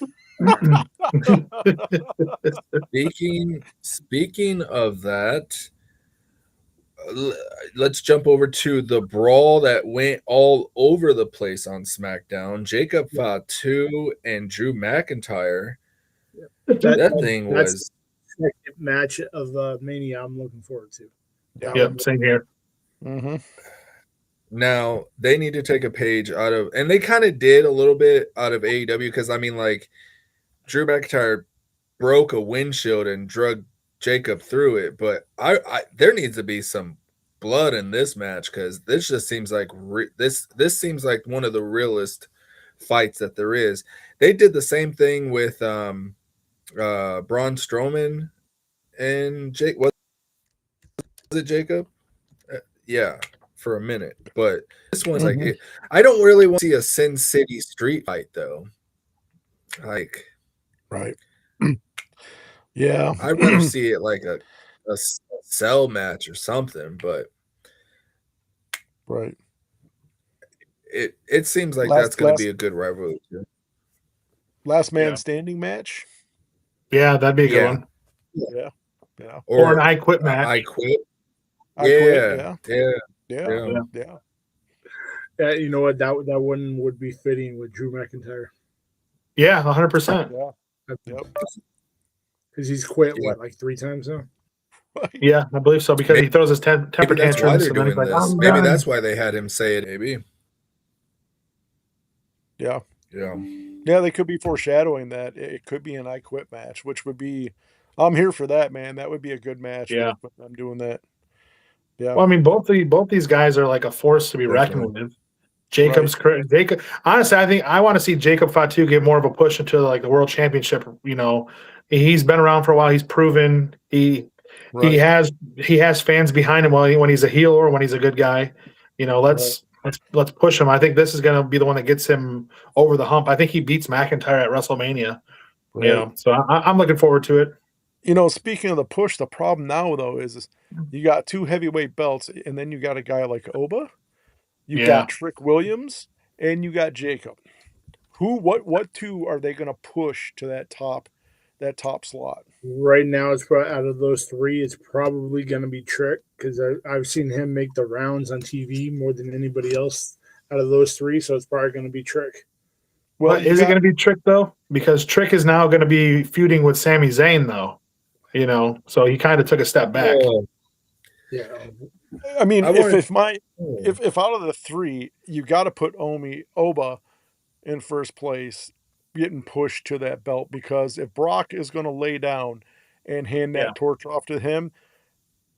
speaking of that, let's jump over to the brawl that went all over the place on SmackDown. Jacob Fatu and Drew McIntyre. That thing was the second match of Mania I'm looking forward to. Yep, same here. Mm-hmm. now they need to take a page out of, and they kind of did a little bit out of AEW because I mean, like Drew McIntyre broke a windshield and drug Jacob through it, but I there needs to be some blood in this match because this just seems like this seems like one of the realest fights that there is. They did the same thing with Braun Strowman and Jake. Was it Jacob? Yeah, for a minute, but this one's like I don't really want to see a Sin City street fight though. Like, right. Yeah, I'd rather see it like a cell match or something, but right. It seems like Last- that's going last- to be a good rivalry. Last man standing match. Yeah, that'd be a good Yeah. one. Yeah. Or an I Quit match. I quit. I quit. Yeah. You know what? That one would be fitting with Drew McIntyre. Yeah, 100%. Yeah. Yep. Because he's quit like 3 times now. Yeah, I believe so because he throws his temper Maybe that's why tantrums. they're And then he's doing like, this. "I'm Maybe done." that's why they had him say it. Maybe. Yeah. Yeah. Yeah, they could be foreshadowing that it could be an I Quit match, which would be, I'm here for that, man. That would be a good match. Yeah. I'm doing that. Yeah. Well, I mean, both these guys are like a force to be reckoned with. Jacob. Honestly, I think I want to see Jacob Fatu get more of a push into like the World Championship. You know, he's been around for a while. He's proven he has fans behind him when he's a heel or when he's a good guy. You know, let's push him. I think this is going to be the one that gets him over the hump. I think he beats McIntyre at WrestleMania. Right. You know, so I'm looking forward to it. You know, speaking of the push, the problem now though is you got 2 heavyweight belts, and then you got a guy like Oba, you got Trick Williams, and you got Jacob. What 2 are they going to push to that top slot? Right now, it's probably, out of those 3, it's probably going to be Trick because I've seen him make the rounds on TV more than anybody else out of those 3. So it's probably going to be Trick. Well, is it going to be Trick though? Because Trick is now going to be feuding with Sami Zayn though. You know, so he kind of took a step back. Yeah. I mean, if out of the 3, you got to put Oba in first place, getting pushed to that belt, because if Brock is going to lay down and hand that torch off to him,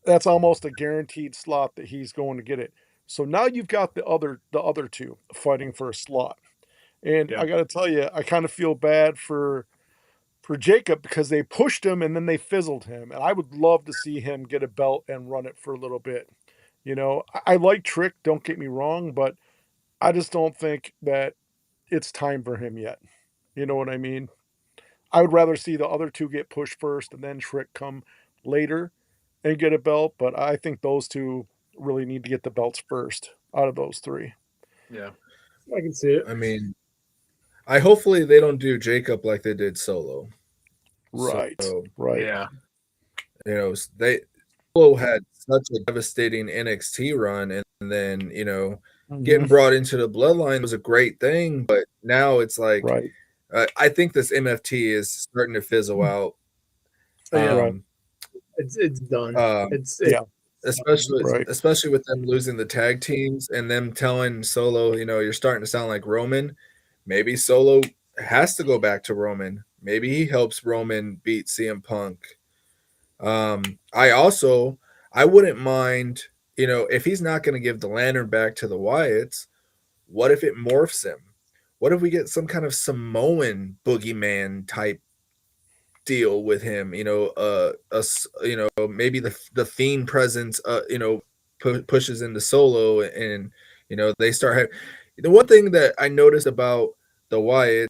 that's almost a guaranteed slot that he's going to get it. So now you've got the other 2 fighting for a slot, and I got to tell you, I kind of feel bad for for Jacob because they pushed him and then they fizzled him. And I would love to see him get a belt and run it for a little bit. You know, I like Trick, don't get me wrong, but I just don't think that it's time for him yet. You know what I mean? I would rather see the other two get pushed first and then Trick come later and get a belt. But I think those two really need to get the belts first out of those three. Yeah. I can see it. I mean, hopefully they don't do Jacob like they did Solo. Right. So, right. Yeah. You know, Solo had such a devastating NXT run, and then getting brought into the bloodline was a great thing, but now it's like Right. I think this MFT is starting to fizzle out. Right. It's done. Yeah. Especially with them losing the tag teams and them telling Solo, you're starting to sound like Roman. Maybe Solo has to go back to Roman. Maybe he helps Roman beat CM Punk. I wouldn't mind, if he's not going to give the lantern back to the Wyatts, what if it morphs him? What if we get some kind of Samoan boogeyman type deal with him? Maybe the Fiend presence, pushes into Solo, and they start. The one thing that I noticed about the Wyatts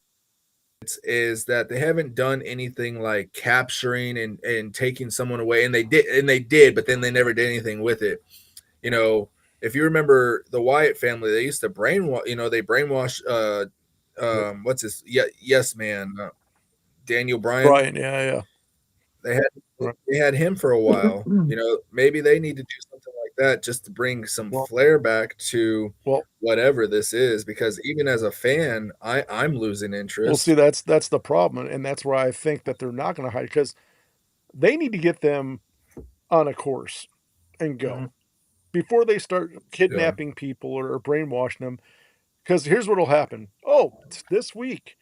is that they haven't done anything like capturing and taking someone away, and they did, but then they never did anything with it. If you remember the Wyatt family, they used to brainwash. They brainwashed. What's his? Yes, man. Daniel Bryan. Brian, yeah. They had him for a while. Maybe they need to do something like that just to bring some flair back to whatever this is. Because even as a fan, I'm losing interest. Well, see, that's the problem, and that's where I think that they're not going to hide, because they need to get them on a course and go before they start kidnapping people or brainwashing them. Because here's what'll happen. Oh, this week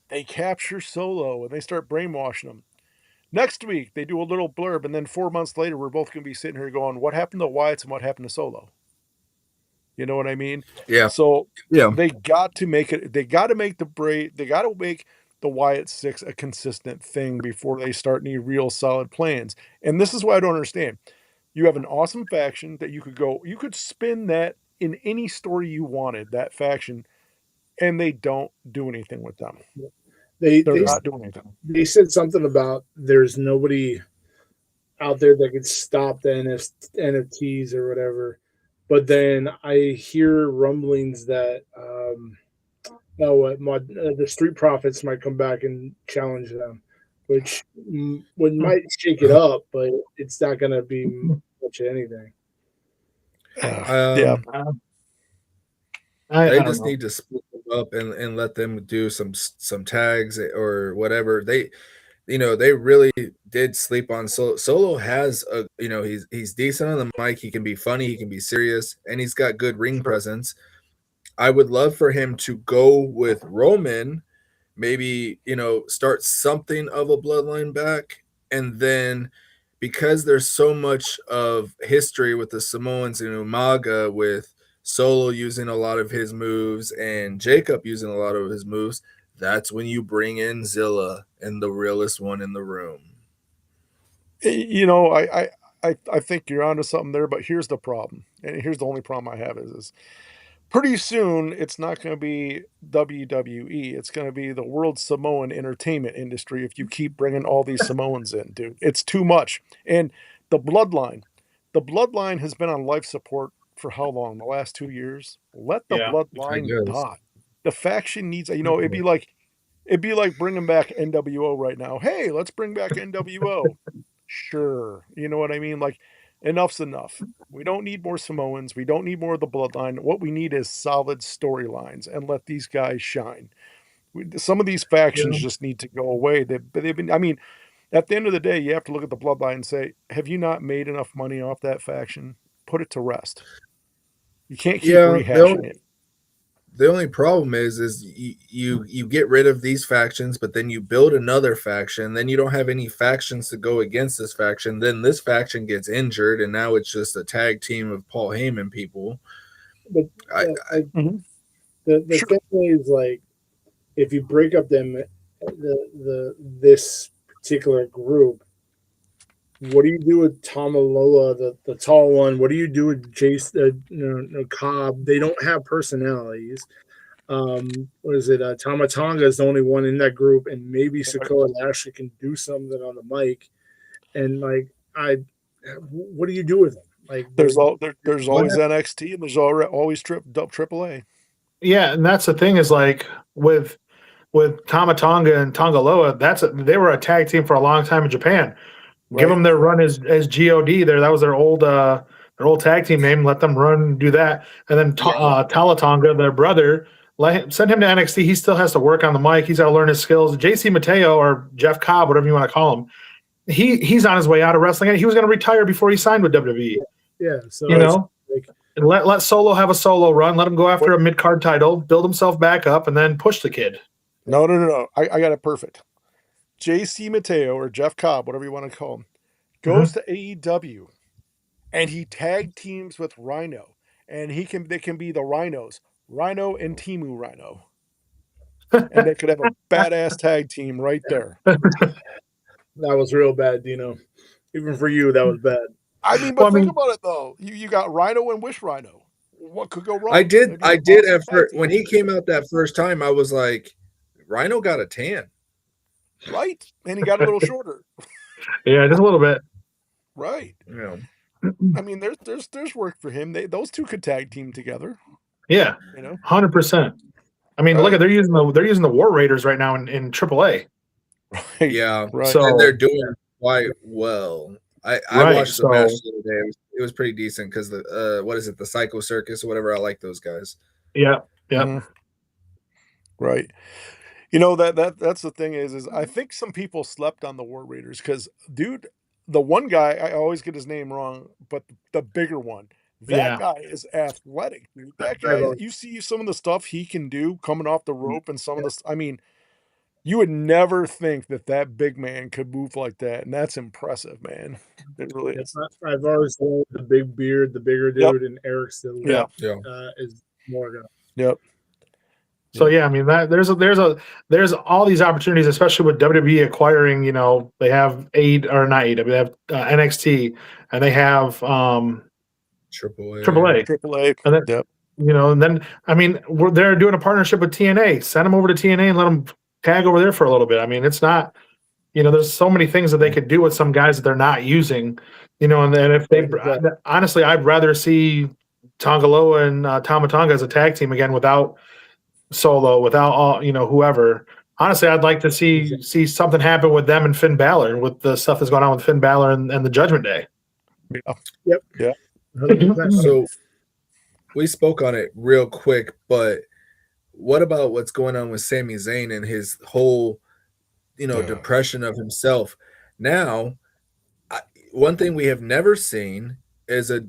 they capture Solo and they start brainwashing them. Next week they do a little blurb, and then 4 months later we're both going to be sitting here going, "What happened to Wyatts and what happened to Solo?" You know what I mean? Yeah. So they got to make it. They got to make They got to make the Wyatt Six a consistent thing before they start any real solid plans. And this is why I don't understand. You have an awesome faction that you could spin that in any story you wanted, that faction, and they don't do anything with them. They're not doing anything. They said something about there's nobody out there that could stop the NFTs or whatever. But then I hear rumblings that the Street Profits might come back and challenge them, which might shake it up, but it's not going to be much of anything. Yeah. They just need to split them up and let them do some tags or whatever. They really did sleep on Solo. Solo has he's decent on the mic. He can be funny. He can be serious, and he's got good ring presence. I would love for him to go with Roman, maybe start something of a bloodline back, and then because there's so much of history with the Samoans and Umaga, with Solo using a lot of his moves and Jacob using a lot of his moves, that's when you bring in Zilla and the realest one in the room. I think you're onto something there, but here's the problem. And here's the only problem I have is pretty soon it's not going to be WWE. It's going to be the World Samoan Entertainment Industry if you keep bringing all these Samoans in, dude. It's too much. And the bloodline has been on life support for how long? The last 2 years? Let the bloodline die. The faction needs, it'd be like bringing back NWO right now. Hey, let's bring back NWO. Sure. You know what I mean? Like, enough's enough. We don't need more Samoans. We don't need more of the bloodline. What we need is solid storylines, and let these guys shine. Some of these factions just need to go away. They've been, at the end of the day, you have to look at the bloodline and say, have you not made enough money off that faction? Put it to rest. You can't keep rehashing it. The only problem is you get rid of these factions, but then you build another faction. Then you don't have any factions to go against this faction. Then this faction gets injured, and now it's just a tag team of Paul Heyman people. But the thing is, like, if you break up them, this particular group, what do you do with Tomaloa, the tall one? What do you do with Cobb? They don't have personalities. What is it? Tamatonga is the only one in that group, and maybe Sokoa actually can do something on the mic. And what do you do with them? Like, there's always NXT, and there's always AAA. Yeah, and that's the thing is like with Tamatonga and Tongaloa, they were a tag team for a long time in Japan. Give them their run as God there. That was their old tag team name. Let them run and do that. And then Talatonga, their brother, send him to NXT. He still has to work on the mic. He's got to learn his skills. JC Mateo or Jeff Cobb, whatever you want to call him, he's on his way out of wrestling. He was going to retire before he signed with WWE. Yeah, so and let Solo have a solo run. Let him go after a mid card title, build himself back up, and then push the kid. No. I got it perfect. JC Mateo or Jeff Cobb, whatever you want to call him, goes to AEW, and he tag teams with Rhino, and they can be the Rhinos, Rhino and Timu Rhino, and they could have a badass tag team right there. That was real bad, Dino. Even for you, that was bad. I mean, but think about it though. You got Rhino and Wish Rhino. What could go wrong? I did at first when he came out that first time. I was like, Rhino got a tan. Right, and he got a little shorter. Yeah, just a little bit. Right. Yeah. I mean, there's work for him. Those two could tag team together. Yeah, 100%. I mean, look at they're using the War Raiders right now in AAA. Right. Yeah. Right. So, and they're doing quite well. I watched the match the other day. It was pretty decent because the Psycho Circus or whatever. I like those guys. Yeah. Yeah. Mm-hmm. Right. You know, that's the thing is I think some people slept on the War Raiders because, dude, the one guy, I always get his name wrong, but the bigger one, that guy is athletic, dude. That guy, you see some of the stuff he can do coming off the rope and some of the, I mean, you would never think that big man could move like that, and that's impressive, man. It really is. I've always loved the big beard, the bigger dude, and Eric still is more gonna. Yep. So yeah, I mean there's all these opportunities, especially with WWE acquiring. You know, they have they have NXT, and they have AAA, and then and then I mean they're doing a partnership with TNA. Send them over to TNA and let them tag over there for a little bit. I mean, it's not. There's so many things that they could do with some guys that they're not using. And then if they honestly, I'd rather see Tongaloa and Tamatonga as a tag team again without Solo, without all whoever. Honestly, I'd like to see something happen with them and Finn Balor with the stuff that's going on with Finn Balor and the Judgment Day. Yeah. Yep. Yeah. So we spoke on it real quick, but what about what's going on with Sami Zayn and his whole, depression of himself? Now, one thing we have never seen is a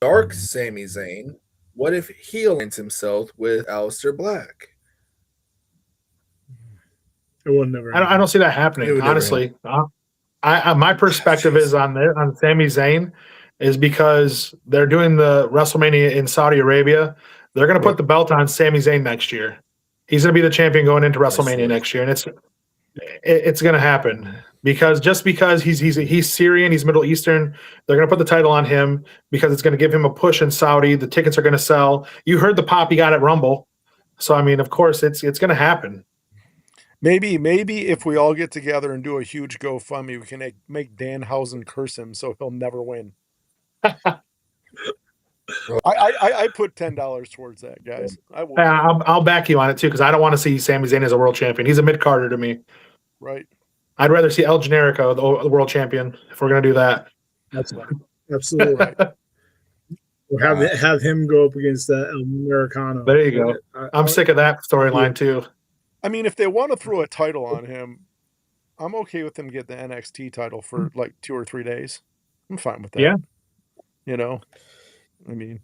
dark Sami Zayn. What if he aligns himself with Aleister Black? It will never. I don't see that happening. Honestly, my perspective is on Sami Zayn is because they're doing the WrestleMania in Saudi Arabia. They're going to put the belt on Sami Zayn next year. He's going to be the champion going into WrestleMania next year, and it's going to happen because he's Syrian, he's Middle Eastern. They're going to put the title on him because it's going to give him a push in Saudi. The tickets are going to sell. You heard the pop he got at Rumble, so I mean, of course, it's going to happen. Maybe if we all get together and do a huge GoFundMe, we can make Danhausen curse him so he'll never win. I put $10 towards that, guys. I'll back you on it too because I don't want to see Sami Zayn as a world champion. He's a mid carder to me. Right. I'd rather see El Generico, the world champion, if we're going to do that. That's right. Absolutely right. We'll have him go up against El Americano. There you go. I'm sick of that storyline too. I mean, if they want to throw a title on him, I'm okay with him getting the NXT title for like 2 or 3 days. I'm fine with that. Yeah. I mean,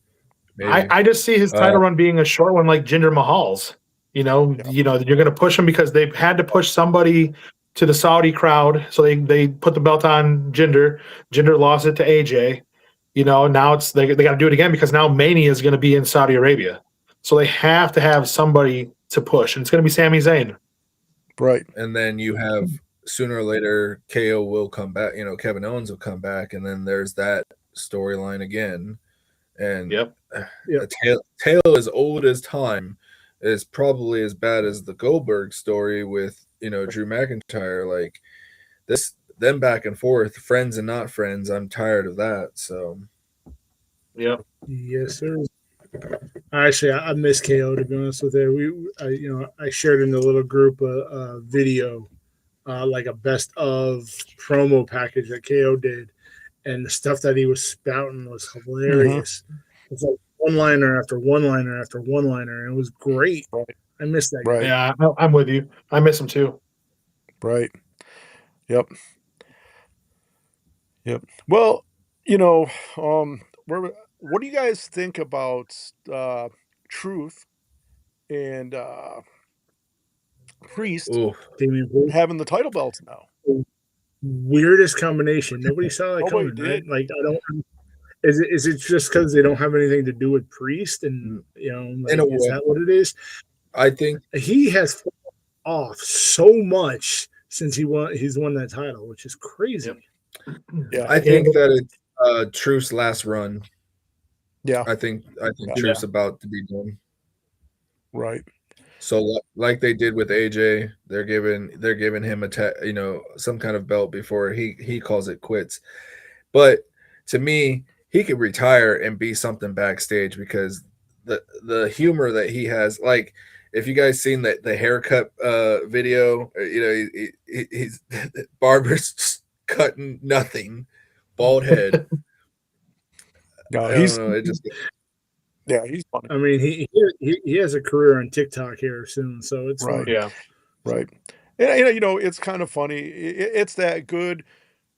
I just see his title run being a short one like Jinder Mahal's. You're going to push him because they've had to push somebody to the Saudi crowd. So they put the belt on Jinder. Jinder lost it to AJ. Now they got to do it again because now Mania is going to be in Saudi Arabia. So they have to have somebody to push, and it's going to be Sami Zayn. Right. And then you have sooner or later KO will come back. You know, Kevin Owens will come back, and then there's that storyline again. And Yep. a tale as old as time is probably as bad as the Goldberg story with Drew McIntyre. Like this, them back and forth, friends and not friends. I'm tired of that. So Yep. Yes, sir. Actually, I miss KO, to be honest with you. I shared in the little group a video, like a best of promo package that KO did, and the stuff that he was spouting was hilarious. It's like one liner after one liner after one liner, and it was great. Right. I miss that. Right. Yeah, I'm with you. I miss him too. Right. Yep. Yep. Well, what do you guys think about Truth and Priest ooh, Damian Priest. having the title belts now? Weirdest combination. Nobody saw that Nobody coming, right? did. Like I don't. Is it just because they don't have anything to do with Priest, and In a is way. that what it is? I think He has fallen off so much since he's won that title, which is crazy. Yeah. I think that it's Truth's last run. Yeah. I think Yeah. Truth's about to be done. Right. So like they did with AJ, they're giving him some kind of belt before he calls it quits. But to me, he could retire and be something backstage because the humor that he has, like if you guys seen the haircut video, he's barber's just cutting nothing, bald head. No, I don't know. It just he's funny. I mean, he has a career on TikTok here soon, so it's Right. fine. Yeah. Right. And it's kind of funny. It's that good,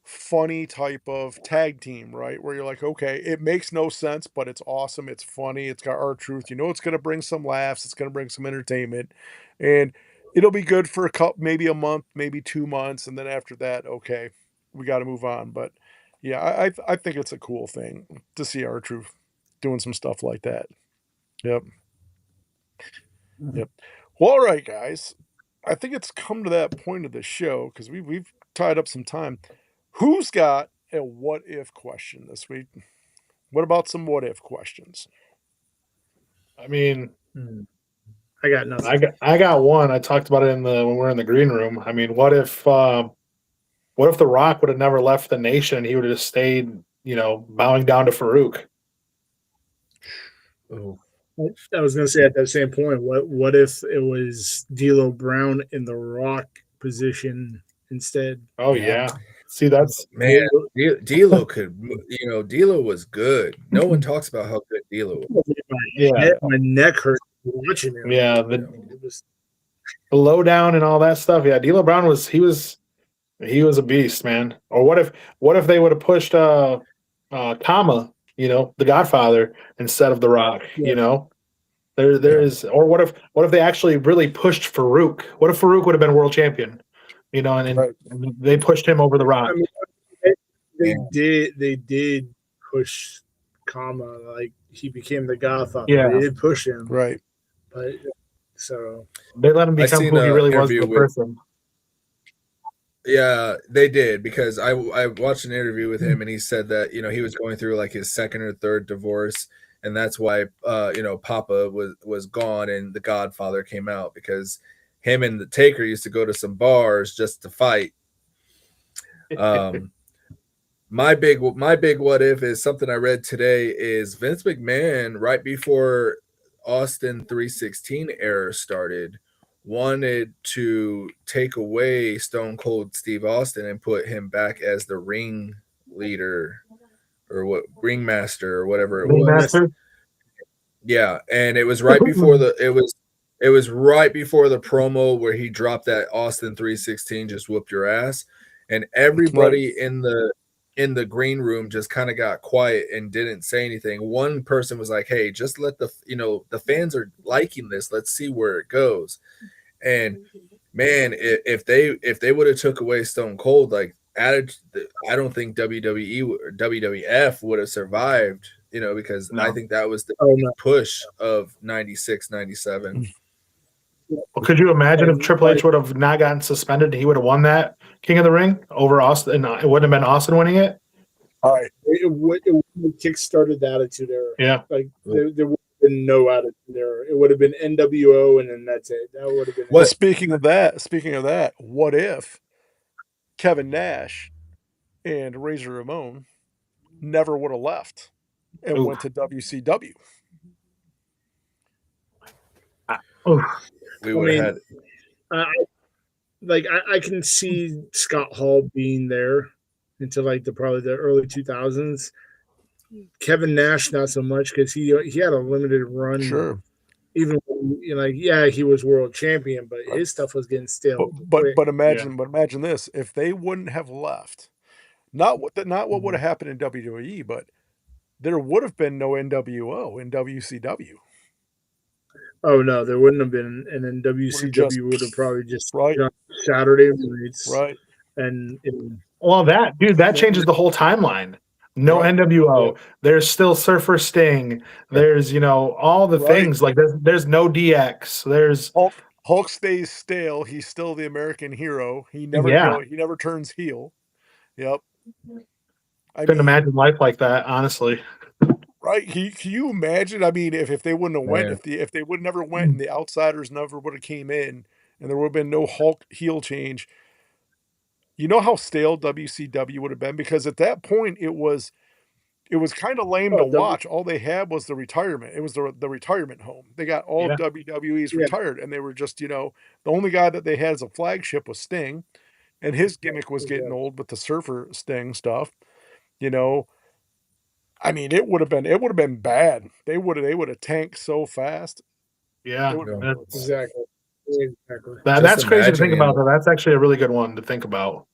funny type of tag team, right? Where you're like, okay, it makes no sense, but it's awesome. It's funny. It's got R-Truth. It's going to bring some laughs. It's going to bring some entertainment, and it'll be good for maybe a month, maybe 2 months, and then after that, okay, we got to move on. But yeah, I think it's a cool thing to see R-Truth doing some stuff like that. Yep. Yep. Well, all right, guys. I think it's come to that point of the show because we've tied up some time. Who's got a what if question this week? What about some what if questions? I mean, I got nothing. I got one. I talked about it when we were in the green room. I mean, what if The Rock would have never left the nation? He would have just stayed, bowing down to Farouk. oh. I was going to say at that same point, what if it was D'Lo Brown in the Rock position instead? Oh yeah. See, that's Man, D'Lo D'Lo was good. No one talks about how good D'Lo was. My neck hurt watching him. Yeah, It was the lowdown and all that stuff. Yeah, D'Lo Brown was a beast, man. Or what if they would have pushed Kama, the Godfather instead of The Rock, There is, or what if they actually really pushed Farouk? What if Farouk would have been world champion? And they pushed him over The Rock. I mean, they did push Kama, like he became the Godfather. Yeah. They did push him. Right. But so They let him become who he really was as a person. Yeah, they did because I watched an interview with him and he said that he was going through like his second or third divorce, and that's why Papa was gone and the Godfather came out, because him and the Taker used to go to some bars just to fight. My big what if is something I read today is Vince McMahon, right before Austin 316 era started, wanted to take away Stone Cold Steve Austin and put him back as the ring leader or ring master or whatever it was. Yeah, and it was right before it was right before the promo where he dropped that Austin 316 just whooped your ass, and everybody in the green room just kind of got quiet and didn't say anything. One person was like, "Hey, just let the fans are liking this. Let's see where it goes." And man, if they would have took away Stone Cold, like added, I don't think WWE or WWF would have survived. Because I think that was the push of 96, 97. Well, could you imagine if Triple H would have not gotten suspended, he would have won that King of the Ring over Austin, and it wouldn't have been Austin winning it? All right. It would have kick-started the Attitude Era. Yeah. Like there would have been no Attitude Era. It would have been NWO, and then that's it. That would have been. Well, speaking of that, what if Kevin Nash and Razor Ramon never would have left and went to WCW? We would have had. I can see Scott Hall being there until like probably the early 2000s. Kevin Nash not so much because he had a limited run. Sure. Even when, he was world champion, but his stuff was getting stale. But imagine this: if they wouldn't have left, not what would have happened in WWE, but there would have been no NWO in WCW. Oh no, there wouldn't have been, and then WCW would have probably just on Saturday nights, right? And that changes the whole timeline. No NWO. Yeah. There's still Surfer Sting. There's all the things like there's no DX. There's Hulk stays stale. He's still the American hero. He never he never turns heel. Yep. I couldn't imagine life like that, honestly. Right? Can you imagine? I mean, if they wouldn't have went, if they would never went, and the Outsiders never would have came in, and there would have been no Hulk heel change. You know how stale WCW would have been, because at that point it was kind of lame to watch. All they had was the retirement. It was the retirement home. They got all of WWE's retired, and they were just the only guy that they had as a flagship was Sting, and his gimmick was getting old with the Surfer Sting stuff. I mean, it would have been bad. They would have tanked so fast. Yeah, exactly. That's crazy to think about, though. That's actually a really good one to think about.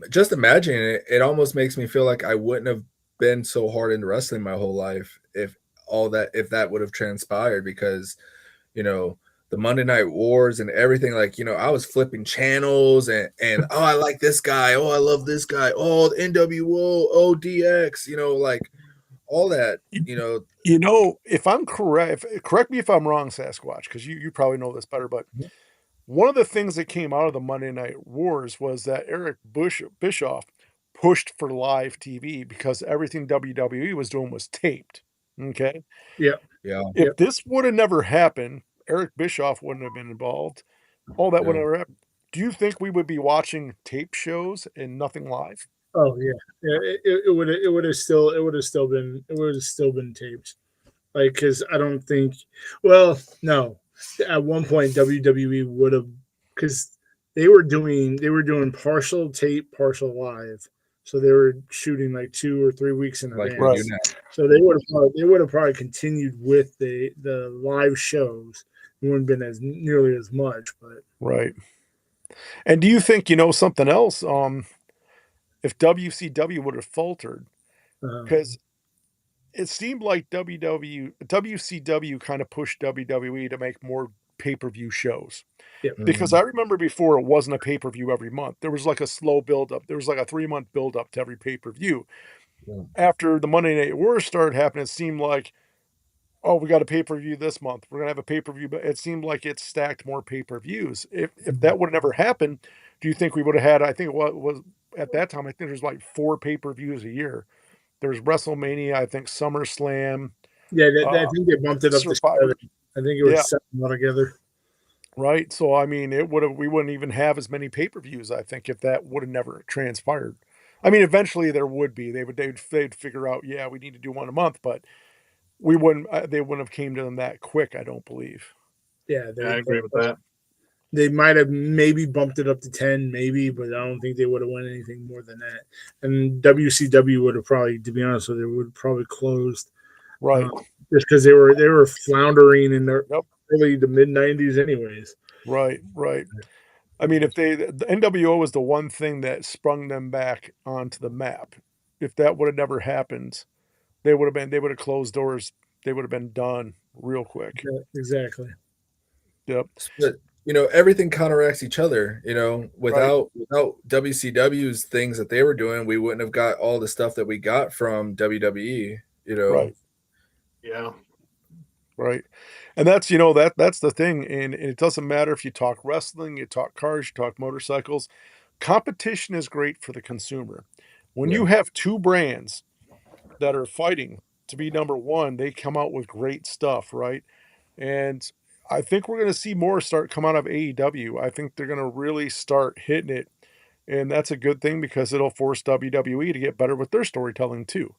Just imagine it. It almost makes me feel like I wouldn't have been so hard into wrestling my whole life if that would have transpired, because the Monday Night Wars and everything, I was flipping channels and oh, I like this guy, oh, I love this guy, oh, the NWO, oh, DX, all that, if I'm correct me if I'm wrong, Sasquatch, because you probably know this better, but one of the things that came out of the Monday Night Wars was that Eric Bischoff pushed for live TV because everything WWE was doing was taped. Okay. Yeah. If this would have never happened, Eric Bischoff wouldn't have been involved. All that would have happened. Do you think we would be watching tape shows and nothing live? Oh yeah. It would have still been taped. Like, because I don't think. Well, no. At one point, WWE would have, because they were doing partial tape, partial live. So they were shooting like 2 or 3 weeks in advance. Right. So they would have probably continued with the live shows. It wouldn't have been nearly as much, but right. And do you think something else? If WCW would have faltered, because it seemed like WCW kind of pushed WWE to make more pay-per-view shows. Yeah. Because I remember before it wasn't a pay-per-view every month. There was like a slow build-up. There was like a 3-month build-up to every pay-per-view. Yeah. After the Monday Night Wars started happening, it seemed like, oh, we got a pay-per-view this month. We're going to have a pay-per-view. But it seemed like it stacked more pay-per-views. If that would have never happened, do you think we would have had, I think it was at that time, I think there's like 4 pay-per-views a year. There's WrestleMania, I think SummerSlam. Yeah, I think they bumped it up to 7. I think it was 7 altogether. Right. So I mean, we wouldn't even have as many pay-per-views, I think, if that would have never transpired. I mean, eventually there would be. They'd figure out, we need to do one a month, but they wouldn't have came to them that quick, I don't believe. Yeah, I agree with that. They might have maybe bumped it up to 10, maybe, but I don't think they would have won anything more than that. And WCW would have probably, to be honest with you, would have probably closed. Right. Just because they were floundering in their early to mid 90s anyways. Right. I mean, if the NWO was the one thing that sprung them back onto the map. If that would have never happened, they would have closed doors. They would have been done real quick. Yeah, exactly. Yep. But, everything counteracts each other. Without WCW's things that they were doing, we wouldn't have got all the stuff that we got from WWE. Right. Yeah. Right. And that's that's the thing, and it doesn't matter if you talk wrestling, you talk cars, you talk motorcycles. Competition is great for the consumer. When Yeah. you have 2 brands that are fighting to be number 1, they come out with great stuff, right? And I think we're gonna see more start come out of AEW. I think they're gonna really start hitting it, and that's a good thing because it'll force WWE to get better with their storytelling too,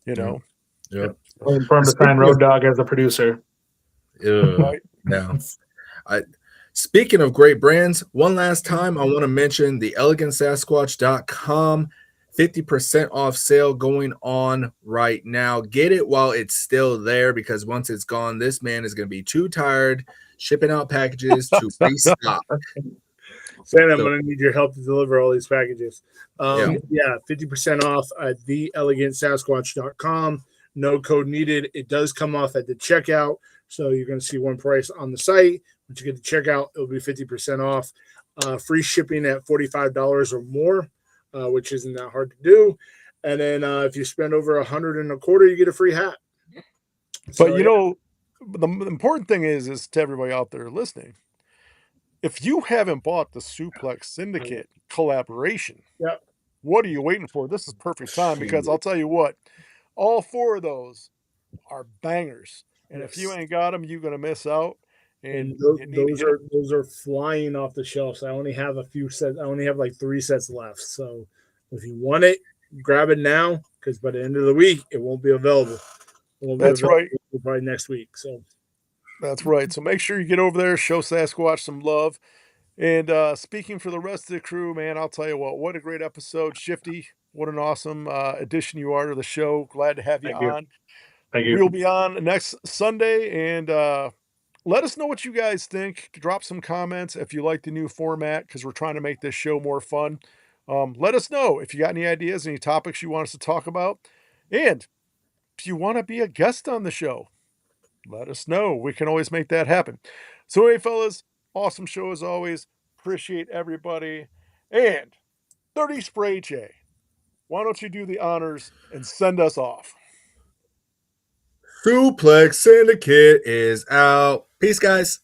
you Yeah. know? Yep. Waiting for him to sign Speaking Road of, Dogg as a producer. Right? now, I speaking of great brands, one last time I want to mention the elegantsasquatch.com 50% off sale going on right now. Get it while it's still there because once it's gone, this man is going to be too tired shipping out packages to restock. Santa, I'm So, going to need your help to deliver all these packages. yeah. Yeah, 50% off at theelegantsasquatch.com. No code needed. It does come off at the checkout. So you're going to see one price on the site. Once you get to checkout, it'll be 50% off. Free shipping at $45 or more, which isn't that hard to do. And then if you spend over $125, you get a free hat. So, But, the important thing is to everybody out there listening, if you haven't bought the Suplex Syndicate collaboration, yeah. what are you waiting for? This is perfect time because I'll tell you what, all 4 of those are bangers. And if you Yes. ain't got them, you're gonna miss out. And And you need to get them. those are flying off the shelves. I only have a few sets. I only have like 3 sets left. So if you want it, grab it now because by the end of the week it won't be available. It won't be That's available right. probably next week. So That's right. So make sure you get over there, show Sasquatch some love. And speaking for the rest of the crew, man, I'll tell you what a great episode. Shifty, what an awesome addition you are to the show. Glad to have you Thank you. on. Thank you. We'll be on next Sunday, and let us know what you guys think. Drop some comments if you like the new format because we're trying to make this show more fun. Let us know if you got any ideas, any topics you want us to talk about. And if you want to be a guest on the show, let us know. We can always make that happen. So, hey, fellas, awesome show as always. Appreciate everybody. And 30 Spray J, why don't you do the honors and send us off? Suplex Syndicate is out. Peace, guys.